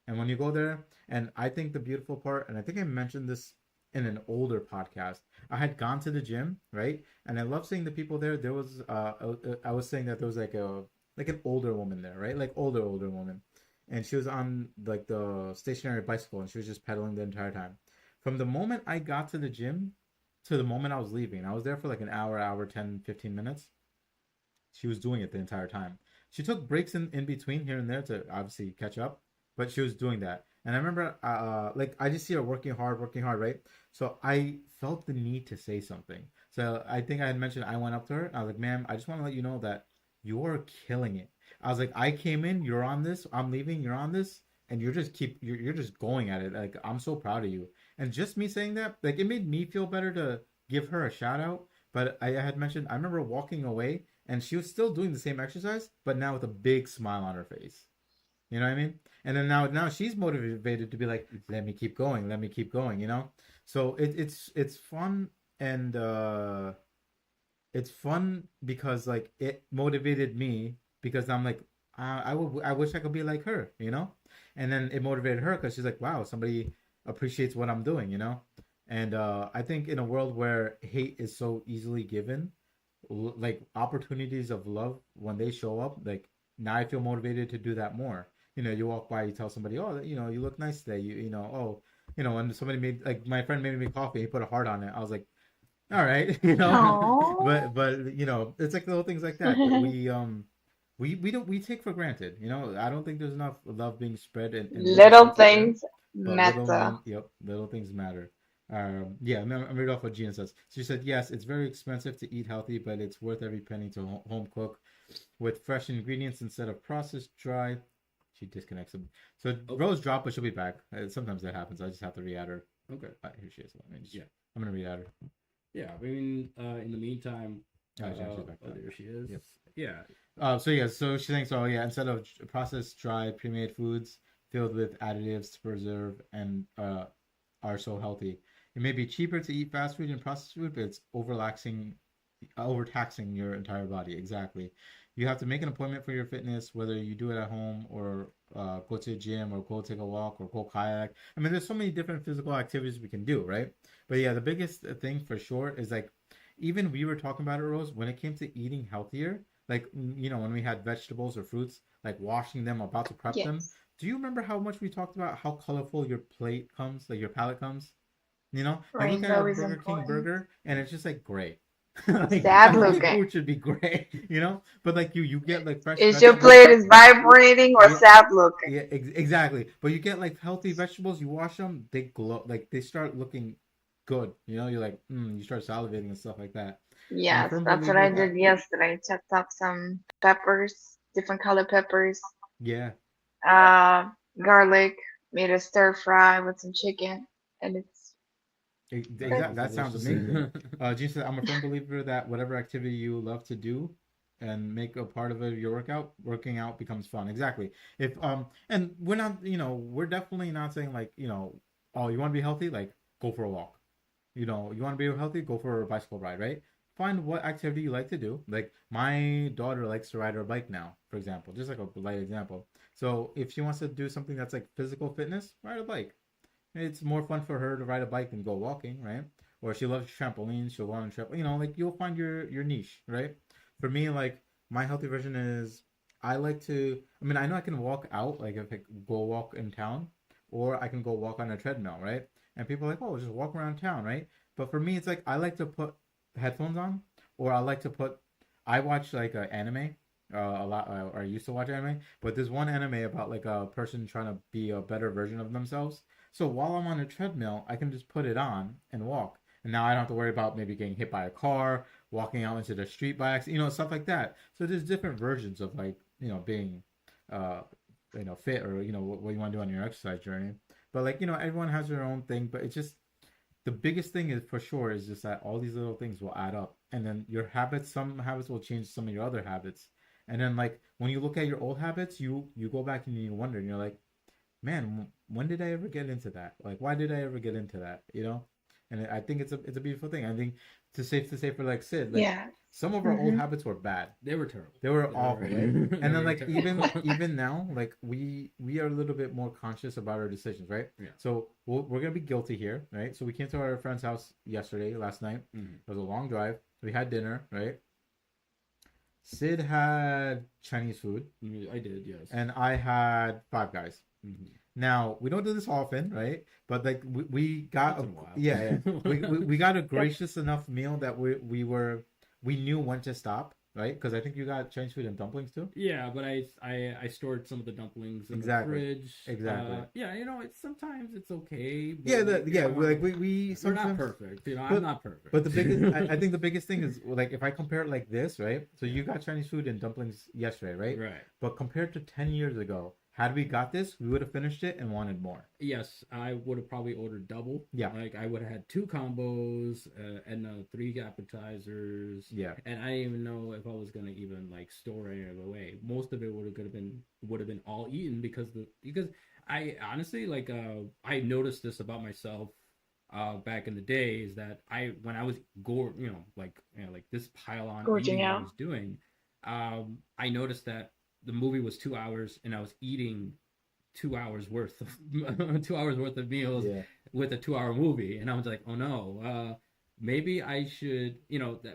And when you go there, and I think the beautiful part, and I think I mentioned this in an older podcast, I had gone to the gym, right? And I love seeing the people there. There was, I was saying that there was like an older woman there, right? Like older woman, and she was on like the stationary bicycle, and she was just pedaling the entire time. From the moment I got to the gym to the moment I was leaving, I was there for like an hour, 10, 15 minutes. She was doing it the entire time. She took breaks in between here and there to obviously catch up, but she was doing that. And I remember, like I just see her working hard, right? So I felt the need to say something. So I think I had mentioned I went up to her. And I was like, "Ma'am, I just want to let you know that you are killing it." I was like, "I came in, you're on this. I'm leaving, you're on this, and you're just going at it. Like I'm so proud of you." And just me saying that, like it made me feel better to give her a shout out. But I had mentioned I remember walking away and she was still doing the same exercise, but now with a big smile on her face. You know what I mean? And then now she's motivated to be like, let me keep going. You know, so it's fun and it's fun because like it motivated me because I'm like I wish I could be like her. You know, and then it motivated her because she's like, wow, somebody appreciates what I'm doing. You know, and I think in a world where hate is so easily given, like opportunities of love when they show up, like now I feel motivated to do that more. You know, you walk by, you tell somebody, oh, you know, you look nice today. You know, oh, you know, when somebody made like my friend made me coffee, he put a heart on it. I was like, all right, you know, Oh. but you know, it's like little things like that that we don't we take for granted. You know, I don't think there's enough love being spread in little Little sense of term, things but matter. little things matter. Yeah, I'm read off what Gina says. She said, yes, it's very expensive to eat healthy, but it's worth every penny to home cook with fresh ingredients instead of processed dry. She disconnects them. So Oh, Rose dropped, but she'll be back. Sometimes that happens. I just have to re-add her. okay. Here she is. Yeah. I'm gonna re-add her. Yeah. I mean, in the meantime, Oh, yeah, she's back. oh, there she is. Yep. Yeah. So yeah, so she thinks, oh yeah, instead of processed dry pre-made foods filled with additives to preserve and are so healthy, it may be cheaper to eat fast food and processed food, but it's overtaxing your entire body. Exactly. You have to make an appointment for your fitness, whether you do it at home or go to the gym or go take a walk or go kayak. I mean, there's so many different physical activities we can do, right? But yeah, the biggest thing for sure is like, even we were talking about it, Rose, when it came to eating healthier, like, you know, when we had vegetables or fruits, like washing them, about to prep them. Yes. Do you remember how much we talked about how colorful your plate comes, like your palate comes? You know, you look at a Rainbow is Burger King important. burger and it's just like gray. Like Sad healthy looking. food should be gray, you know. But like you get like fresh Is your vegetables. plate is vibrating or Yeah, sad looking? yeah, exactly. But you get like healthy vegetables. You wash them, they glow. Like they start looking good. You know, you're like, you start salivating and stuff like that. I'm a Yes, firm that's what believer I did that yesterday. Chopped up some peppers, different color peppers, yeah, uh, garlic, made a stir fry with some chicken, and it's good. exactly. Sounds That sounds delicious. amazing. Gene said, I'm a firm believer that whatever activity you love to do and make a part of it your workout, working out becomes fun. Exactly. If and we're not, you know, we're definitely not saying like, you know, oh, you want to be healthy, like go for a walk. You know, you want to be healthy, go for a bicycle ride, right? Find what activity you like to do. Like my daughter likes to ride her bike now, for example, just like a light example. So if she wants to do something that's like physical fitness, ride a bike. It's more fun for her to ride a bike than go walking, right? Or she loves trampolines, she'll go on a trampoline. You know, like you'll find your niche, right? For me, like my healthy version is I like to. I mean, I know I can walk out, like if I go walk in town, or I can go walk on a treadmill, right? And people are like, oh, just walk around town, right? But for me, it's like I like to put headphones on, or I like to put. I watch like anime. A lot, or I used to watch anime, but there's one anime about like a person trying to be a better version of themselves, so while I'm on a treadmill, I can just put it on and walk. and now I don't have to worry about maybe getting hit by a car, walking out into the street by accident, stuff like that. So there's different versions of like being uh fit, or what you want to do on your exercise journey. But like everyone has their own thing, but it's just the biggest thing is for sure is just that all these little things will add up, and then your habits, some habits will change some of your other habits, and then like when you look at your old habits, you go back and you wonder, and you're like, man, when did I ever get into that? Like, why did I ever get into that? And I think it's a beautiful thing. I think it's safe to say for like Sid, like Yeah. some of our old habits were bad. They were terrible. They were awful, right? And They then were like terrible. even now, like we are a little bit more conscious about our decisions, right? Yeah. So we're gonna be guilty here, right? So we came to our friend's house last night. Mhm. It was a long drive. We had dinner, right? Sid had Chinese food, I did, yes. and I had Five Guys. Mhm. Now we don't do this often, right? But like we got Once in a while. yeah, we got a gracious enough meal that we knew when to stop, right? Because I think you got Chinese food and dumplings too. Yeah, but I stored some of the dumplings in Exactly. the fridge. Exactly. Yeah, it's sometimes it's okay. But, Yeah, like we we're not sometimes, perfect. but- I'm not perfect. but the biggest I think the biggest thing is like if I compare it like this, right? So you got Chinese food and dumplings yesterday, right? Right. But compared to 10 years ago, had we got this, we would have finished it and wanted more. Yes, I would have probably ordered double. Yeah. Like I would have had 2 combos and 3 appetizers. Yeah. And I didn't even know if I was gonna even like store any of it away. Most of it would have been all eaten because I honestly like I noticed this about myself back in the day is that when I was like this pile on Gorging eating I out. was doing, I noticed that the movie was 2 hours and I was eating 2 hours worth of 2 hours worth of meals Yeah. with a 2 hour movie, and I was like, oh no, maybe I should,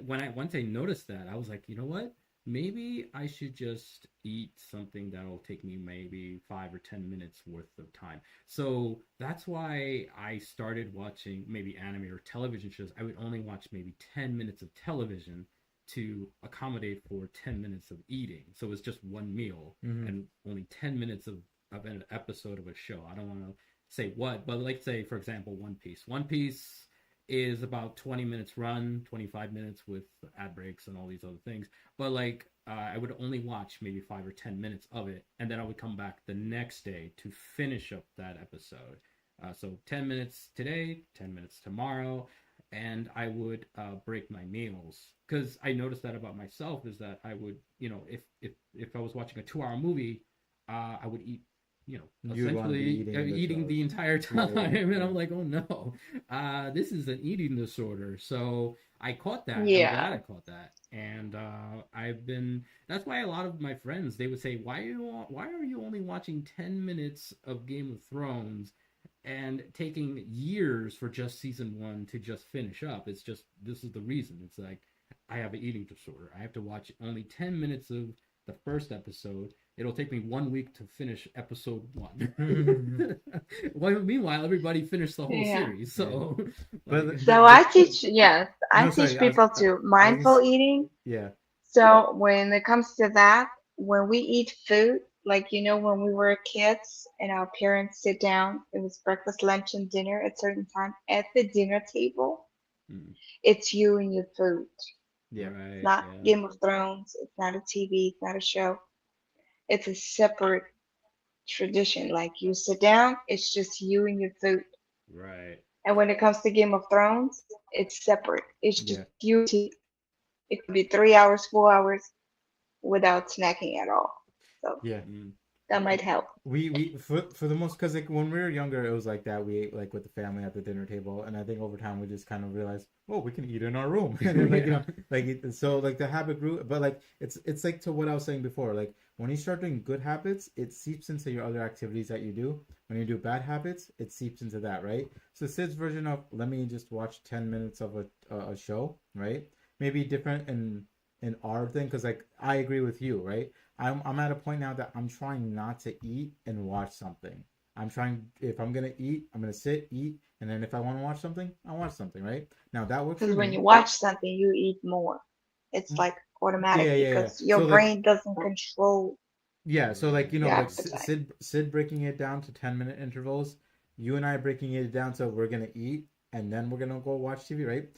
once I noticed that, I was like, you know what? Maybe I should just eat something that'll take me maybe 5 or 10 minutes worth of time. So that's why I started watching maybe anime or television shows. I would only watch maybe 10 minutes of television to accommodate for 10 minutes of eating. So it's just one meal Mhm. and only 10 minutes of an episode of a show. I don't want to say what, but like say, for example, One Piece. One Piece is about 20 minutes run, 25 minutes with ad breaks and all these other things. But like, I would only watch maybe 5 or 10 minutes of it, and then I would come back the next day to finish up that episode. So 10 minutes today, 10 minutes tomorrow, and I would break my meals because I noticed that about myself is that I would, if I was watching a 2 hour movie, I would eat, You'd wanna be essentially eating eating the the entire Yeah, time, yeah, and yeah. I'm like, oh no, this is an eating disorder. So I caught that. Yeah. I'm glad I caught that, and I've been. That's why a lot of my friends they would say, why are you only watching 10 minutes of Game of Thrones? And taking years for just season 1 to just finish up. It's just this is the reason. It's like I have an eating disorder. I have to watch only 10 minutes of the first episode. It'll take me 1 week to finish episode 1. Well, meanwhile, everybody finished the whole Yeah. series. So, But like, So I teach, yes, I No, sorry, teach I was- people to mindful eating. Yeah. So when it comes to that, when we eat food, like when we were kids and our parents sit down, it was breakfast, lunch, and dinner at certain time at the dinner table. mm, It's you and your food. Yeah. right, It's not yeah, Game of Thrones. It's not a TV. It's not a show. It's a separate tradition. Like you sit down, it's just you and your food. right. And when it comes to Game of Thrones, it's separate. It's just Yeah. you and tea. It could be 3 hours, 4 hours without snacking at all. So Yeah. Mm, that might help. We for the most, because like when we were younger, it was like that. We ate like with the family at the dinner table, and I think over time we just kind of realized, oh, we can eat in our room, and then, like so like the habit grew. But like it's like to what I was saying before. Like when you start doing good habits, it seeps into your other activities that you do. When you do bad habits, it seeps into that, right? So Sid's version of let me just watch 10 minutes of a show, right? Maybe different in our thing, because like I agree with you, right? I'm at a point now that I'm trying not to eat and watch something. I'm trying, if I'm gonna eat, I'm gonna sit, eat, and then if I want to watch something, I'll watch something, right? Now that works for Because when me. you watch something, you eat more. It's like automatic Yeah, yeah, yeah. because your So like, brain doesn't control yeah, so like your like appetite. Sid breaking it down to 10-minute intervals, you and I breaking it down so we're gonna eat, and then we're gonna go watch TV, right?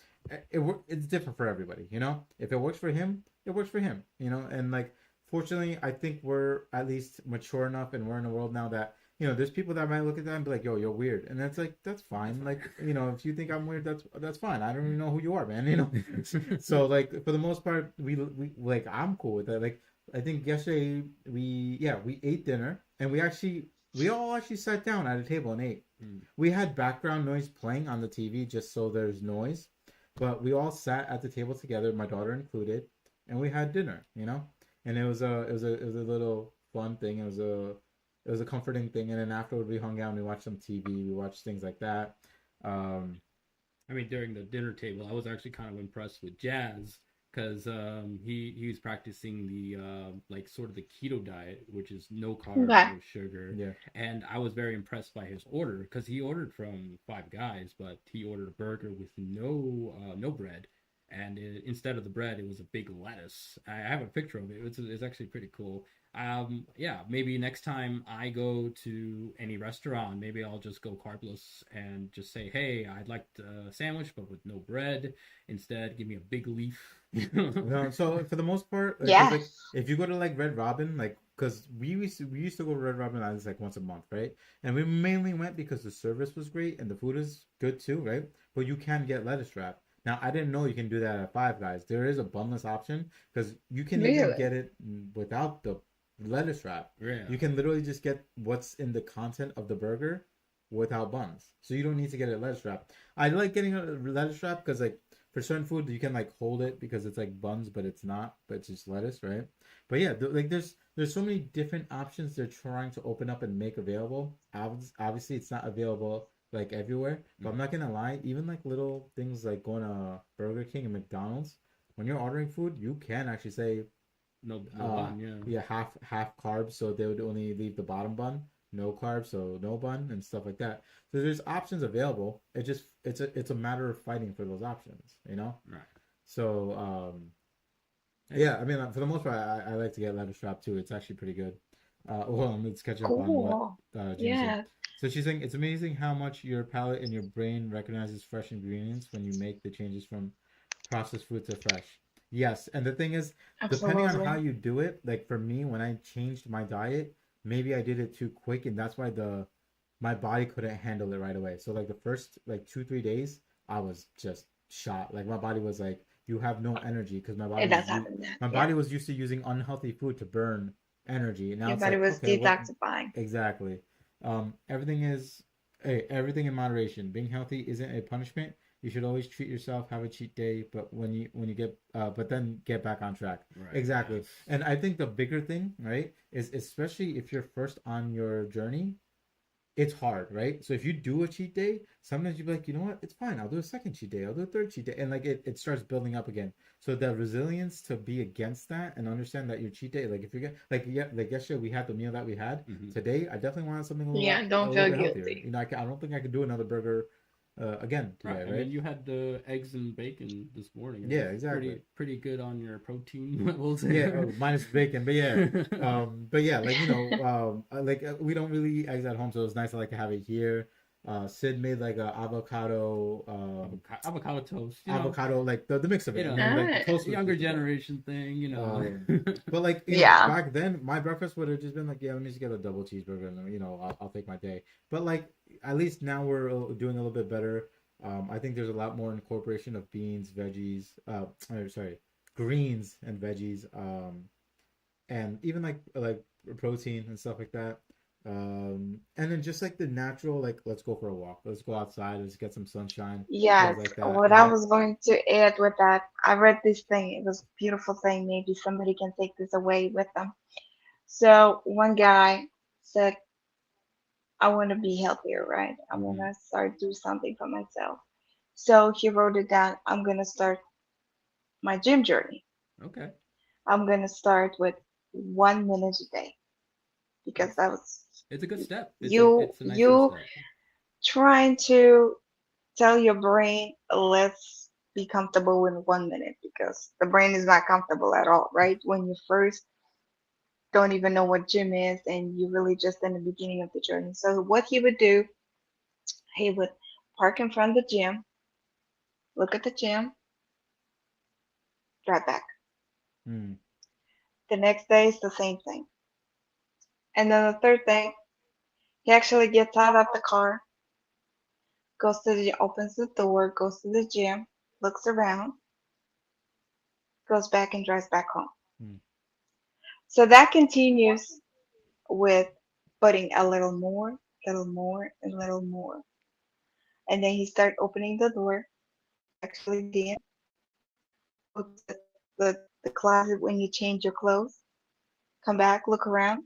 It's different for everybody, you know. If it works for him, it works for him, you know. And like, fortunately, I think we're at least mature enough, and we're in a world now that there's people that might look at that and be like, "Yo, you're weird," and that's like that's fine. Like, if you think I'm weird, that's fine. I don't even know who you are, man. So like for the most part, we like I'm cool with that. Like I think yesterday we ate dinner and we all actually sat down at a table and ate. Mm. We had background noise playing on the TV just so there's noise, but we all sat at the table together, my daughter included, and we had dinner. And it was a little fun thing. It was a comforting thing. And then afterward, we hung out and we watched some TV. We watched things like that. Um, I mean, during the dinner table, I was actually kind of impressed with Jazz because he was practicing the like sort of the keto diet, which is no carbs, Okay. no sugar, yeah, and I was very impressed by his order because he ordered from Five Guys, but he ordered a burger with no bread, and instead of the bread, it was a big lettuce. I have a picture of it. It's actually pretty cool. Yeah, maybe next time I go to any restaurant, maybe I'll just go carbless and just say, hey, I'd like a sandwich but with no bread. Instead, give me a big leaf. no. So for the most part, because like Yes. if you go to like Red Robin, like because we used to go to Red Robin at least like once a month, right? And we mainly went because the service was great and the food is good too, right? But you can get lettuce wrap. Now I didn't know you can do that at Five Guys. There is a bunless option because you can even Really? get it without the lettuce wrap. Yeah. You can literally just get what's in the content of the burger without buns. So you don't need to get a lettuce wrap. I like getting a lettuce wrap because like for certain food you can like hold it because it's like buns, but it's not, but it's just lettuce, right? But yeah, like there's so many different options they're trying to open up and make available. Obviously, it's not available like everywhere, but I'm Mm. not gonna lie. Even like little things like going to Burger King and McDonald's, when you're ordering food, you can actually say No uh bun, yeah. yeah, half carbs, so they would only leave the bottom bun. No carbs, so no bun and stuff like that. So there's options available. It's a matter of fighting for those options. Right. So Hey, yeah, I mean for the most part, I like to get lettuce wrap too. It's actually pretty good. Well, let's catch up on what Cool. Jeannie said. Yeah. So she's saying it's amazing how much your palate and your brain recognizes fresh ingredients when you make the changes from processed food to fresh. Yes, and the thing is, depending on how Absolutely. you do it, like for me, when I changed my diet, maybe I did it too quick, and that's why the my body couldn't handle it right away. So like the first like 2 3 days, I was just shot. Like my body was like, you have no energy because It does happen then. my Yeah. body was used to using unhealthy food to burn energy, and now Your it's body like, was okay, what detoxifying. exactly? Everything is hey, everything in moderation. Being healthy isn't a punishment. You should always treat yourself, have a cheat day, but when you get but then get back on track. right, Exactly. yes. And I think the bigger thing, right, is especially if you're first on your journey, it's hard, right? So if you do a cheat day, sometimes you'll be like, you know what, it's fine. I'll do a second cheat day. I'll do a third cheat day. And like it starts building up again. So the resilience to be against that and understand that your cheat day, like if you get like yeah, like yesterday we had the meal that we had. Hmm. Today I definitely wanted something Yeah, a don't little feel bit healthier. guilty. I don't think I could do another burger again Right. today, I right? mean, you had the eggs and bacon this morning. It Yeah, was exactly. pretty good on your protein levels Yeah, there. minus bacon, but yeah, but yeah, like like we don't really eat eggs at home, so it's nice to like have it here. Sid made like a Avocado toast, avocado, like the mix of you it, and know, then like the Ah, toast was younger good to go. generation thing, Um, but like yeah. back then, my breakfast would have just been like, yeah, let me just get a double cheeseburger, and then, I'll take my day. But like at least now we're doing a little bit better. I think there's a lot more incorporation of beans, veggies, sorry, greens and veggies, and even like protein and stuff like that. And then just like the natural, like let's go for a walk, let's go outside, let's get some sunshine, things Yes. like that. What I was going to add with that, I read this thing. It was a beautiful thing. Maybe somebody can take this away with them. So one guy said, I want to be healthier, right? I want Hmm. to start do something for myself. So he wrote it down. I'm going to start my gym journey. Okay, I'm going to start with 1 minute a day because that's that was it's a good step. you It's a nice first you step. trying to tell your brain, let's be comfortable in 1 minute because the brain is not comfortable at all, right? When you first don't even know what gym is and you really just in the beginning of the journey. So what he would do, he would park in front of the gym, look at the gym, drive back. Mm. The next day is the same thing. And then the third day, he actually gets out of the car, opens the door, goes to the gym, looks around, goes back and drives back home. Mm. So that continues with putting a little more, and a little more. And then he started opening the door, actually did, go to the closet when you change your clothes, come back, look around,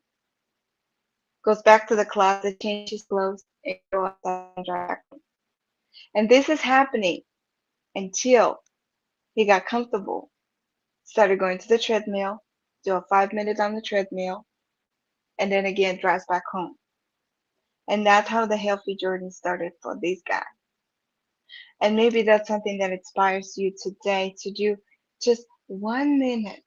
goes back to the closet, changes clothes, and go outside and drive back. And this is happening until he got comfortable, started going to the treadmill, do a 5 minutes on the treadmill, and then again drives back home. And that's how the healthy journey started for this guy. And maybe that's something that inspires you today to do just 1 minute,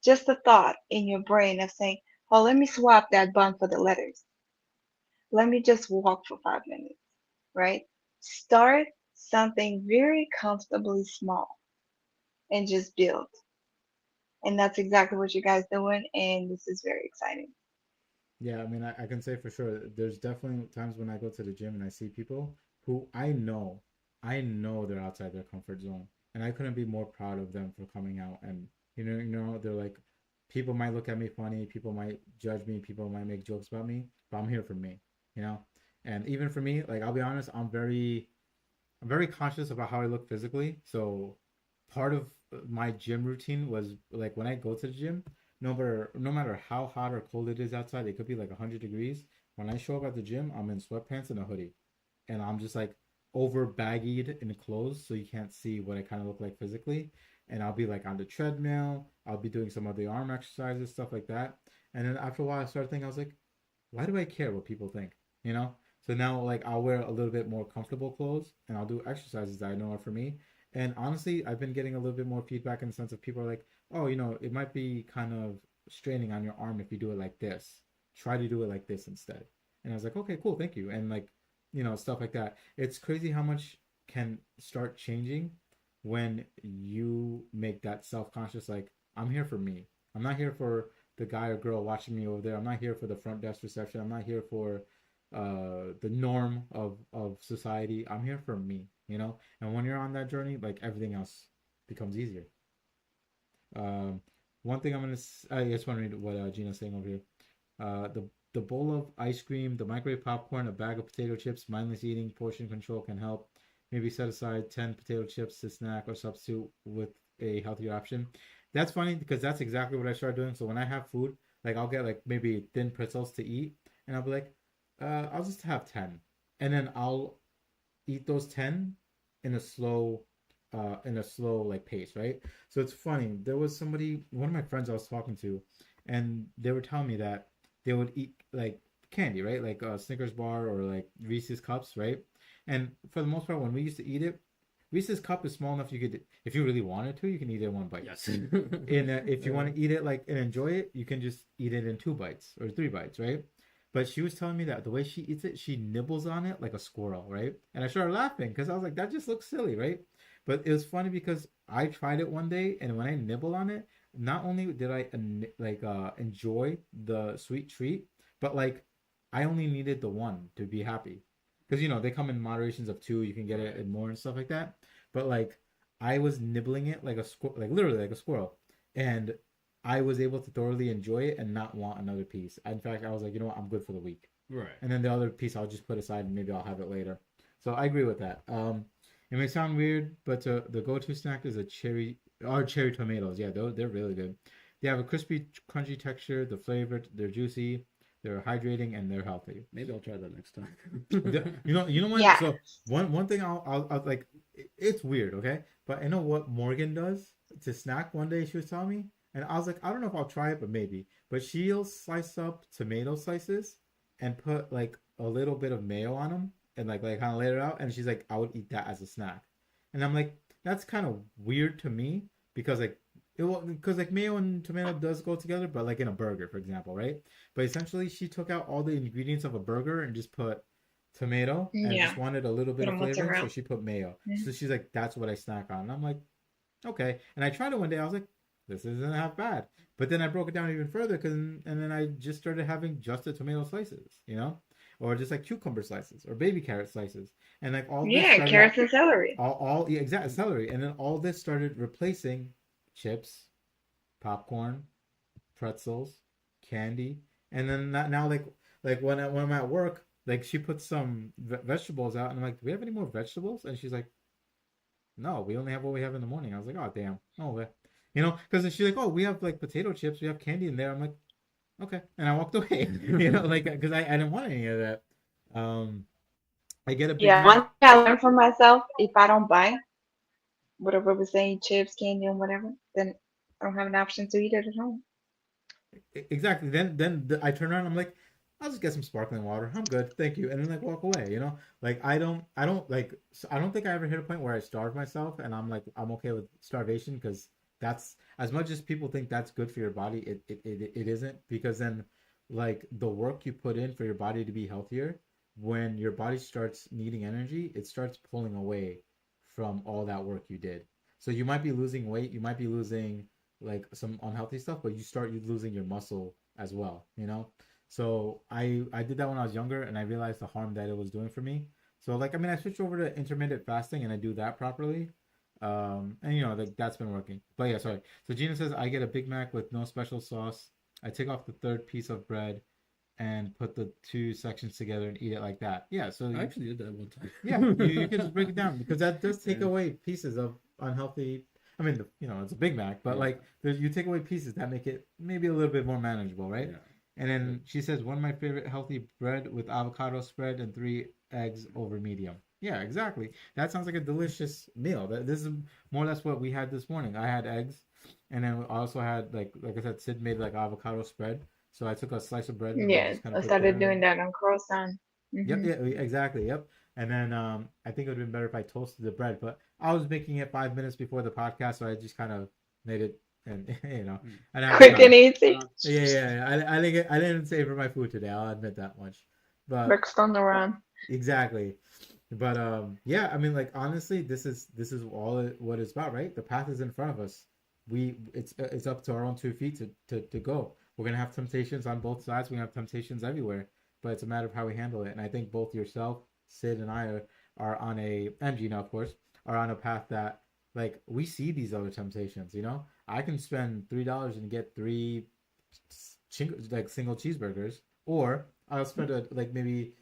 just a thought in your brain of saying, oh, let me swap that bun for the letters. Let me just walk for 5 minutes, right? Start something very comfortably small and just build. And that's exactly what you guys doing, and this is very exciting. Yeah, I mean, I can say for sure, there's definitely times when I go to the gym and I see people who I know they're outside their comfort zone, and I couldn't be more proud of them for coming out. And they're like, people might look at me funny, people might judge me, people might make jokes about me, but I'm here for me, you know. And even for me, like I'll be honest, I'm very conscious about how I look physically. So part of my gym routine was like when I go to the gym, no matter how hot or cold it is outside, it could be like 100 degrees. When I show up at the gym, I'm in sweatpants and a hoodie, and I'm just like over baggied in clothes, so you can't see what I kind of look like physically. And I'll be like on the treadmill. I'll be doing some of the arm exercises, stuff like that. And then after a while, I started thinking, I was like, why do I care what people think? You know? So now like I'll wear a little bit more comfortable clothes and I'll do exercises that I know are for me. And honestly, I've been getting a little bit more feedback in the sense of people are like, oh, it might be kind of straining on your arm if you do it like this. Try to do it like this instead. And I was like, okay, cool, thank you. And like, stuff like that. It's crazy how much can start changing when you make that self-conscious like, I'm here for me. I'm not here for the guy or girl watching me over there. I'm not here for the front desk reception. I'm not here for the norm of society. I'm here for me, And when you're on that journey, like everything else becomes easier. Um, One thing I just want to read what Gina's saying over here. The bowl of ice cream, the microwave popcorn, a bag of potato chips, mindless eating, portion control can help. Maybe set aside 10 potato chips to snack or substitute with a healthier option. That's funny because that's exactly what I started doing. So when I have food, like I'll get like maybe thin pretzels to eat, and I'll be like, I'll just have 10, and then I'll eat those 10 in a slow like pace, right? So it's funny. There was one of my friends I was talking to, and they were telling me that they would eat like candy, right? Like a Snickers bar or like Reese's cups, right? And for the most part, when we used to eat it, Reese's cup is small enough you could, if you really wanted to, you can eat it in one bite. Yes. And if you want to eat it like and enjoy it, you can just eat it in 2 bites or 3 bites, right? But she was telling me that the way she eats it, she nibbles on it like a squirrel, right? And I started laughing because I was like, that just looks silly, right? But it was funny because I tried it one day, and when I nibble on it, not only did I enjoy the sweet treat, but like I only needed the one to be happy, because they come in moderations of two. You can get it Right. and more and stuff like that. But like I was nibbling it like a squirrel, like literally like a squirrel, and I was able to thoroughly enjoy it and not want another piece. In fact, I was like, you know what, I'm good for the week. Right. And then the other piece I'll just put aside and maybe I'll have it later. So I agree with that. It may sound weird, but the go-to snack is a cherry tomatoes. Yeah, they're really good. They have a crispy, crunchy texture. The flavored, they're juicy, they're hydrating, and they're healthy. Maybe I'll try that next time. You know what? Yeah. So one thing I'll like, it's weird, okay? But I know what Morgan does to snack. One day she was telling me, and I was like, I don't know if I'll try it, but maybe. But she'll slice up tomato slices and put like a little bit of mayo on them and like kind of lay it out. And she's like, I would eat that as a snack. And I'm like, that's kind of weird to me because because like mayo and tomato does go together, but like in a burger, for example, right? But essentially, she took out all the ingredients of a burger and just put tomato, and Yeah. just wanted a little bit Put of a flavoring, so mozzarella. she put mayo. Yeah. So she's like, that's what I snack on. And I'm like, okay. And I tried it one day. I was like, this isn't half bad. But then I broke it down even further, and then I just started having just the tomato slices, or just like cucumber slices or baby carrot slices, and like all this Yeah, started carrots and celery. all yeah, exactly, celery, and then all this started replacing chips, popcorn, pretzels, candy, and then now like when I'm at work, like she puts some vegetables out, and I'm like, do we have any more vegetables? And she's like, no, we only have what we have in the morning. I was like, oh damn, oh well, because she's like, oh, we have like potato chips, we have candy in there. I'm like, okay, and I walked away, like because I didn't want any of that. Um, I get a Big Yeah, one Mac. thing I learned for myself, if I don't buy whatever we're saying, chips, candy, and whatever, then I don't have an option to eat it at home. Exactly. Then I turn around. I'm like, I'll just get some sparkling water. I'm good, thank you. And then like walk away. Like I don't like I don't think I ever hit a point where I starve myself, and I'm like I'm okay with starvation because that's as much as people think that's good for your body. It isn't, because then like the work you put in for your body to be healthier, when your body starts needing energy, it starts pulling away from all that work you did. So you might be losing weight, you might be losing like some unhealthy stuff, but you losing your muscle as well. So I did that when I was younger, and I realized the harm that it was doing for me. So like I mean, I switched over to intermittent fasting, and I do that properly. And like that's been working. But yeah, sorry. So Gina says I get a Big Mac with no special sauce. I take off the third piece of bread and put the two sections together and eat it like that. Yeah, so I actually did that one yeah, you can time. just break it down, because that does take Yeah. away pieces of unhealthy. I mean, it's a Big Mac, but Yeah. like you take away pieces that make it maybe a little bit more manageable, right? Yeah. And then she says one of my favorite healthy bread with avocado spread and 3 eggs over medium. Yeah, exactly. That sounds like a delicious meal. This is more or less what we had this morning. I had eggs, and then we also had like I said, Sid made like avocado spread. So I took a slice of bread and I Yes, just kind of I put it there, started and doing then that on croissant. yep, Hmm. yeah, exactly, yep. And then I think it would have been better if I toasted the bread, but I was making it 5 minutes before the podcast, so I just kind of made it, and Mm. I didn't have Quick time. and easy. I didn't savor my food today. I'll admit that much. But Next on the run. exactly. But yeah, I mean, like honestly, this is all what it's about, right? The path is in front of us. It's up to our own 2 feet to go. We're gonna have temptations on both sides. We're gonna have temptations everywhere, but it's a matter of how we handle it. And I think both yourself, Sid, and I are on a, and Gina, of course, are on a path that like we see these other temptations. I can spend $3 and get three like single cheeseburgers, or I'll spend like maybe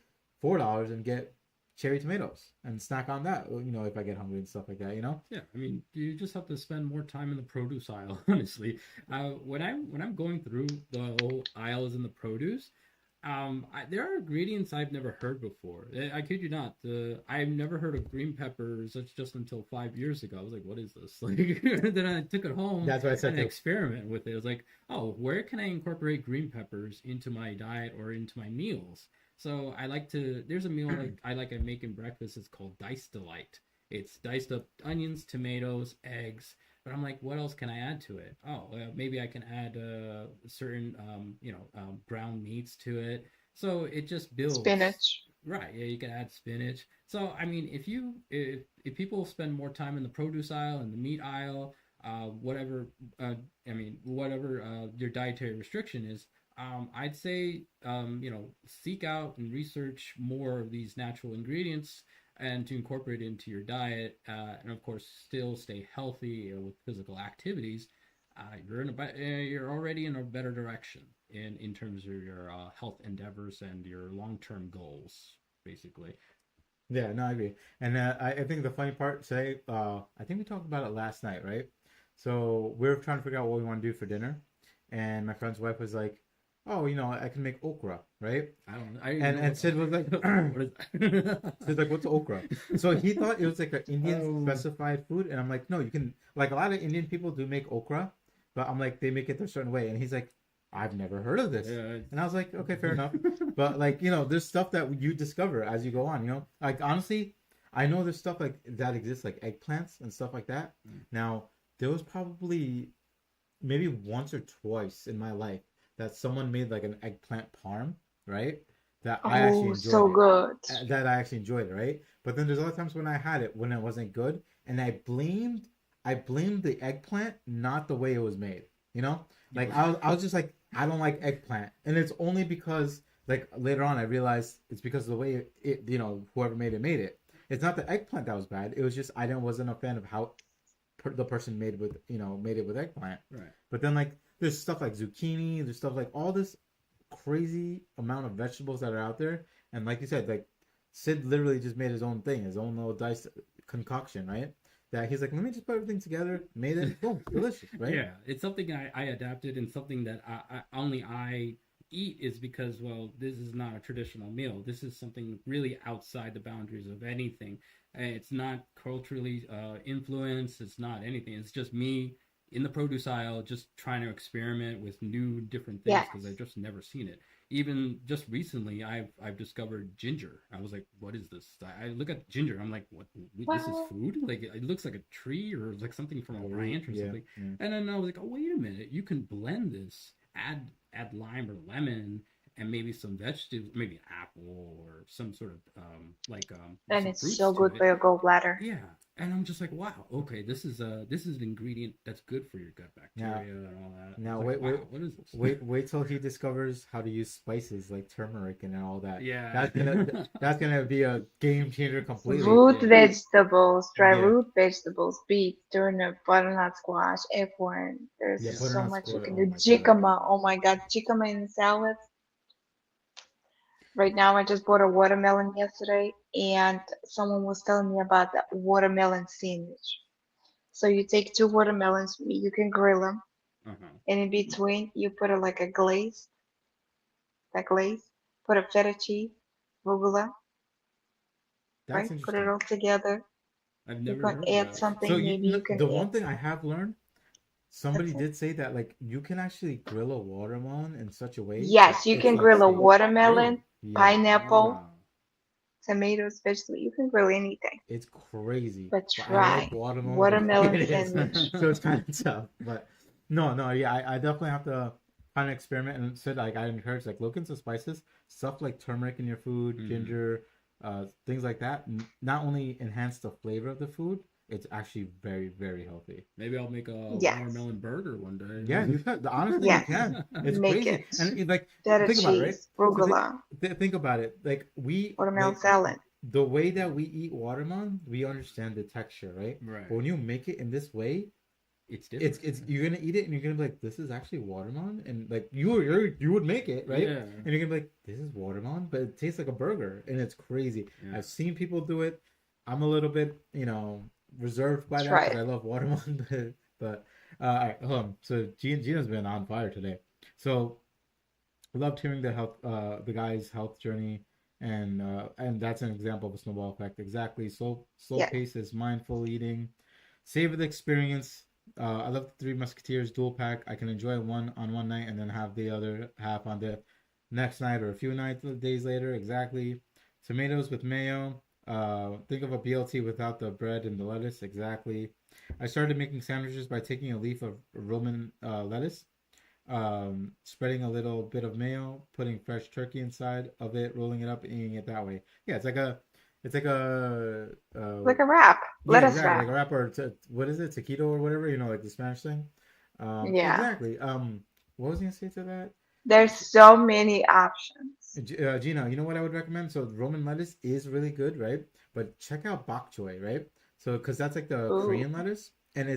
$4 and get cherry tomatoes and snack on that. If I get hungry and stuff like that. Yeah, I mean, you just have to spend more time in the produce aisle. Honestly, when I'm going through the whole aisles in the produce, there are ingredients I've never heard before. I kid you not. I've never heard of green peppers. That's just until 5 years ago. I was like, "What is this?" Like, then I took it home That's what I said and too. experiment with it. I was like, "Oh, where can I incorporate green peppers into my diet or into my meals?" So I like to. There's a meal I make in breakfast. It's called Diced Delight. It's diced up onions, tomatoes, eggs. But I'm like, what else can I add to it? Oh, maybe I can add certain, ground meats to it. So it just builds. Spinach. Right. Yeah, you can add spinach. So I mean, if people spend more time in the produce aisle and the meat aisle, whatever, whatever your dietary restriction is, I'd say, seek out and research more of these natural ingredients and to incorporate it into your diet, and of course, still stay healthy with physical activities. You're already in a better direction in terms of your health endeavors and your long term goals, basically. Yeah, no, I agree. And I think the funny part today, I think we talked about it last night, right? So we are trying to figure out what we want to do for dinner, and my friend's wife was like, "Oh, I can make okra, right?" I don't. I didn't And know and what Sid was like, what is that? Sid's like, "What's okra?" So he thought it was like an Indian Oh, specified food, and I'm like, "No, you can like a lot of Indian people do make okra, but I'm like they make it a certain way." And he's like, "I've never heard of this," yeah. and I was like, "Okay, fair enough." But like there's stuff that you discover as you go on. Like honestly, I know there's stuff like that exists, like eggplants and stuff like that. Now there was probably maybe once or twice in my life that someone made like an eggplant parm, right? that I actually Oh, enjoyed so it. good. That I actually enjoyed it, right? But then there's other times when I had it when it wasn't good, and I blamed the eggplant, not the way it was made. You know, like I was just like, I don't like eggplant, and it's only because like later on I realized it's because of the way you know, whoever made it. It's not the eggplant that was bad. It was just I didn't wasn't a fan of how the person made with made it with eggplant. Right. But then like there's stuff like zucchini, there's stuff like all this crazy amount of vegetables that are out there, and like you said, like Sid literally just made his own thing, his own little dice concoction, right? That he's like, let me just put everything together, made it, boom, delicious, right? Yeah, it's something I adapted, and something that I eat is because, well, this is not a traditional meal. This is something really outside the boundaries of anything. It's not culturally influenced. It's not anything. It's just me in the produce aisle, just trying to experiment with new different things because I've Yes. just never seen it. Even just recently, I've discovered ginger. I was like, what is this? I look at ginger. I'm like, what? This is Well, food? Like it looks like a tree or like something from a A root, branch or yeah, something. yeah. And then I was like, oh wait a minute, you can blend this, add lime or lemon, and maybe some vegetables, maybe apple or some sort of and some it's fruits so to good it. for your gallbladder. Yeah, and I'm just like, wow, okay, this is an ingredient that's good for your gut Now, bacteria and all that. I was now like, wait, wow, what is this? wait till he discovers how to use spices like turmeric and all that. Yeah, That's gonna be a game changer completely. Root yeah, vegetables, dry Yeah, root vegetables, beets, turnip, butternut squash, acorn. There's yeah, yeah. so butternut much you squash. can Oh do. my god. Jicama, oh my God, jicama in salad. Right now, I just bought a watermelon yesterday, and someone was telling me about the watermelon sandwich. So you take two watermelons, you can grill them, Uh-huh. and in between, you put a, like a glaze, that glaze, put a feta cheese, arugula, That's right? Put it interesting. all together. I've You never can heard of add that. So something, maybe you can the add, one thing I have learned, somebody that's it. did say that like you can actually grill a watermelon in such a way Yes, you it's can like grill a steak. Really? watermelon, Yeah, pineapple, Wow. tomatoes, vegetable. You can grill anything, it's crazy. but But I like try watermelon the way watermelon it is, sandwich. so it's kind of tough. But no, yeah, I definitely have to kind of experiment and said like I encourage like look into spices, stuff like turmeric in your food, Hmm. ginger, things like that. Not only enhance the flavor of the food, it's actually very healthy. Maybe I'll make a Yes, watermelon burger one Yeah, you day. can. Honestly, you yes, can. It's make crazy, it. and like Feta think about it, right? cheese, So arugula, think about it. Like watermelon salad. the way that we eat watermelon, we understand the texture, right? But Right. when you make it in this way, It's different. it's you're gonna eat it and you're gonna be like, this is actually watermelon, and like you would make it, right? Yeah. And you're gonna be like, this is watermelon, but it tastes like a burger, and it's crazy. Yeah. I've seen people do it. I'm a little bit, reserved by that Try because it. I love watermelon, but all right, hold on. So Gina's been on fire today. So I loved hearing the guy's health journey, and that's an example of a snowball effect. Exactly. Slow Yes, pace is mindful eating. Savor the experience. I love the Three Musketeers dual pack. I can enjoy one on one night and then have the other half on the next night or a few days later. Exactly. Tomatoes with mayo. Think of a BLT without the bread and the lettuce. Exactly. I started making sandwiches by taking a leaf of Roman lettuce, spreading a little bit of mayo, putting fresh turkey inside of it, rolling it up, and eating it that way. Yeah, it's like a, like a wrap, yeah, lettuce exactly, wrap. like a wrapper. What is it, taquito or whatever? Like the Spanish thing. Yeah, Exactly. What was I gonna say to that? there's so many options. Gina, you know what I would recommend? So Roman lettuce is really good, right? But check out bok choy, right? So because that's like the Ooh, Korean lettuce, and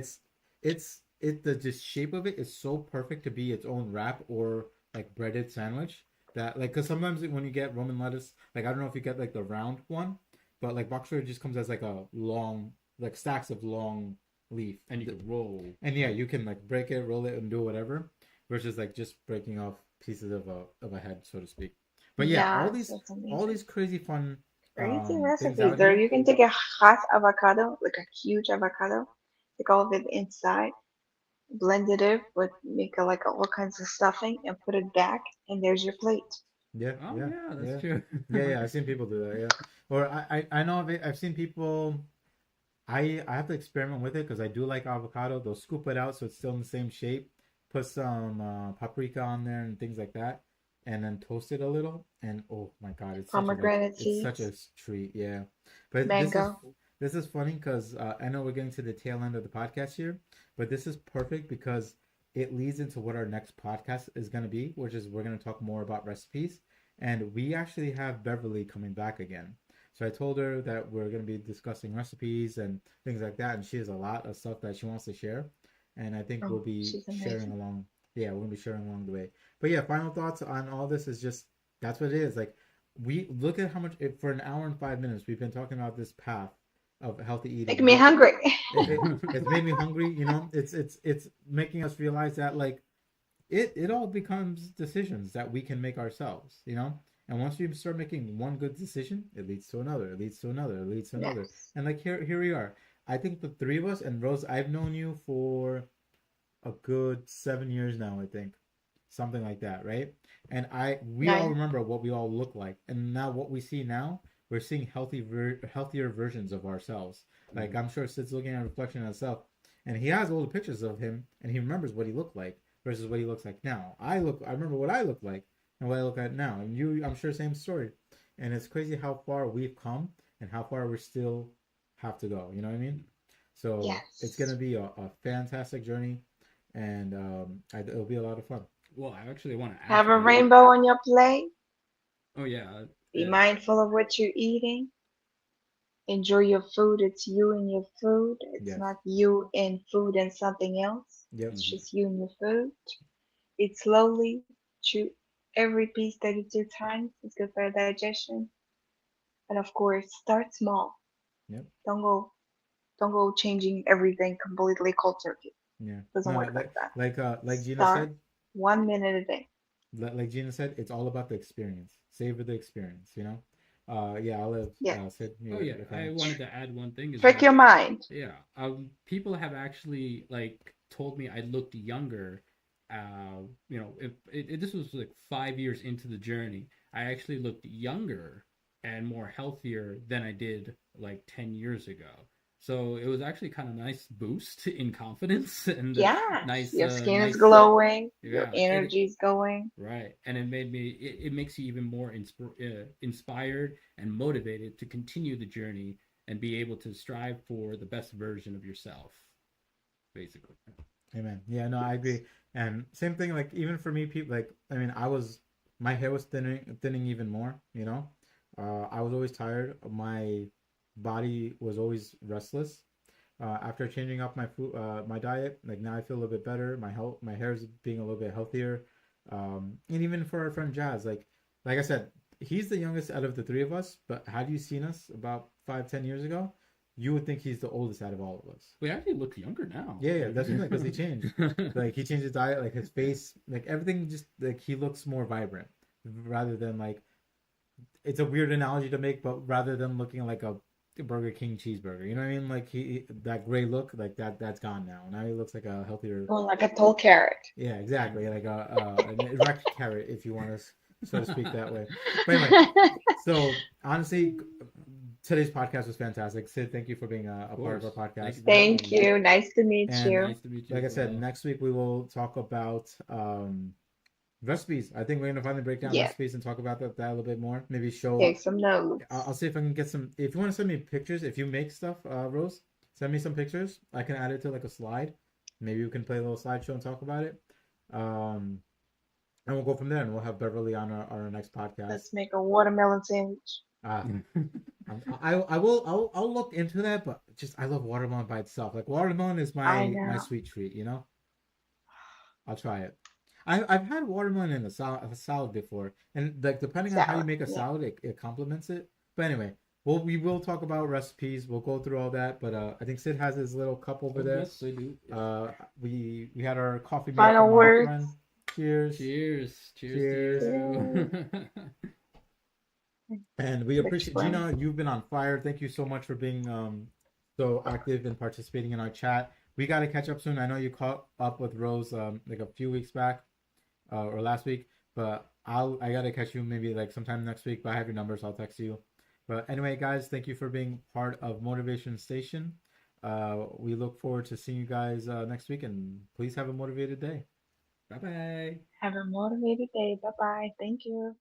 the just shape of it is so perfect to be its own wrap or like breaded sandwich. That like because sometimes when you get Roman lettuce, like I don't know if you get like the round one, but like bok choy just comes as like a long like stacks of long leaf, And you could roll. and yeah, you can like break it, roll it, and do whatever, versus like just breaking off pieces of a head, so to speak. But yeah, yes, that's all amazing. these crazy fun Crazy things recipes out there. here. You can take a hot avocado, like a huge avocado, take all of it inside, blend it up, but make like all kinds of stuffing and put it back, and there's your plate. Yeah, Oh yeah, that's yeah, true. yeah. I've seen people do that. Yeah, or I know of it. I've seen people. I have to experiment with it because I do like avocado. They'll scoop it out so it's still in the same shape. Put some paprika on there and things like that. and then toast it a little, and oh my God, Pomegranate it's such a seeds, treat. Yeah, but mango. this is funny because I know we're getting to the tail end of the podcast here, but this is perfect because it leads into what our next podcast is going to be, which is we're going to talk more about recipes, and we actually have Beverly coming back again. So I told her that we're going to be discussing recipes and things like that, and she has a lot of stuff that she wants to share, and I think we'll Oh, be she's sharing amazing. along. Yeah, we're gonna be sharing along the way. But yeah, final thoughts on all this is just that's what it is. Like we look at how much for an hour and 5 minutes we've been talking about this path of healthy Make eating. me hungry. It's made me hungry. You know, it's making us realize that like it all becomes decisions that we can make ourselves. You know, and once we start making one good decision, it leads to another. It leads to another. It leads to another. Yes. And like here we are. I think the three of us and Rose. I've known you for a good 7 years now, I think, something like that, right? And we all 9. remember what we all look like, and now what we see now, we're seeing healthier versions of ourselves. Like Mm. I'm sure Sid's looking at a reflection of himself, and he has old pictures of him, and he remembers what he looked like versus what he looks like now. I remember what I look like and what I look at now, and you, I'm sure, same story. And it's crazy how far we've come and how far we still have to go. You know what I mean? So it's gonna Yes. be a fantastic journey, and it'll be a lot of fun. Well, I actually want to add Have to a that. rainbow on your plate. Oh yeah, Be mindful of what you're eating. Enjoy your food. It's you and your food. It's Yes. not you and food and something else. Yep. It's mhm. just you and your food. Eat slowly. Chew every piece 32 times. It's good for digestion. And of course, start small. Yep. Don't go don't go changing everything completely cold turkey. Yeah. Doesn't No, work like that. like Gina Start said, 1 minute a day. like Gina said, it's all about the experience. Savor the experience. You know. Yeah. I'll let Yes. Sid Oh maybe yeah, if I any. wanted to add one thing is Trick that your mind. yeah, people have actually like told me I looked younger. If this was like 5 years into the journey, I actually looked younger and more healthier than I did like 10 years ago. So it was actually kind of nice boost in confidence and Yes. nice, Your skin is nice, glowing. Your yeah, energy is going. right, and it makes you even more inspired and motivated to continue the journey and be able to strive for the best version of yourself, basically. Amen. Yeah, no, I agree. And same thing, like even for me, people like I mean, my hair was thinning even more. You know, I was always tired. My body was always restless. After changing up my diet, like now I feel a little bit better. My hair is being a little bit healthier. And even for our friend Jazz, like I said, he's the youngest out of the three of us. But had you seen us about 5, 10 years ago, you would think he's the oldest out of all of us. We actually look younger now. Yeah, yeah, that's what I'm saying because he changed. Like he changed his diet, like his face, like everything. Just like he looks more vibrant, rather than like it's a weird analogy to make, but rather than looking like a Burger King cheeseburger, you know what I mean? Like that gray look, like that's gone now. Now he looks like a healthier. More like a tall carrot. Yeah, exactly, like an erect carrot, if you want to so to speak that way. But anyway, so honestly, today's podcast was fantastic. Sid, thank you for being Of a part of course. our Thank podcast. you for having Thank me. you. Nice to meet And you. Nice to meet you like I as said, well. next week we will talk about recipes. I think we're gonna finally break down Yes. recipes and talk about that a little bit more. Maybe show. Take some notes. I'll see if I can get some. If you want to send me pictures, if you make stuff, Rose, send me some pictures. I can add it to like a slide. Maybe we can play a little slideshow and talk about it. Um, and we'll go from there, and we'll have Beverly on our next podcast. Let's make a watermelon sandwich. Uh, I'll look into that, but just I love watermelon by itself. Like watermelon is I my know. sweet treat. You know, I'll try it. I've had watermelon in a salad before, and like depending on how you Salad. make a Yeah. salad, it complements it. But anyway, we will talk about recipes. We'll go through all that. But I think Sid has his little cup over Oh, there. yes, I do. Yes. We had our coffee made Final from our words. friend. Cheers. Cheers. Cheers Cheers. to Yay. you. And we Rich appreciate friend. Gina. You've been on fire. Thank you so much for being so active and participating in our chat. We got to catch up soon. I know you caught up with Rose like a few weeks back or last week, but I gotta catch you maybe like sometime next week. But I have your numbers. I'll text you. But anyway, guys, thank you for being part of Motivation Station. We look forward to seeing you guys next week, and please have a motivated day. Bye bye. Have a motivated day. Bye bye. Thank you.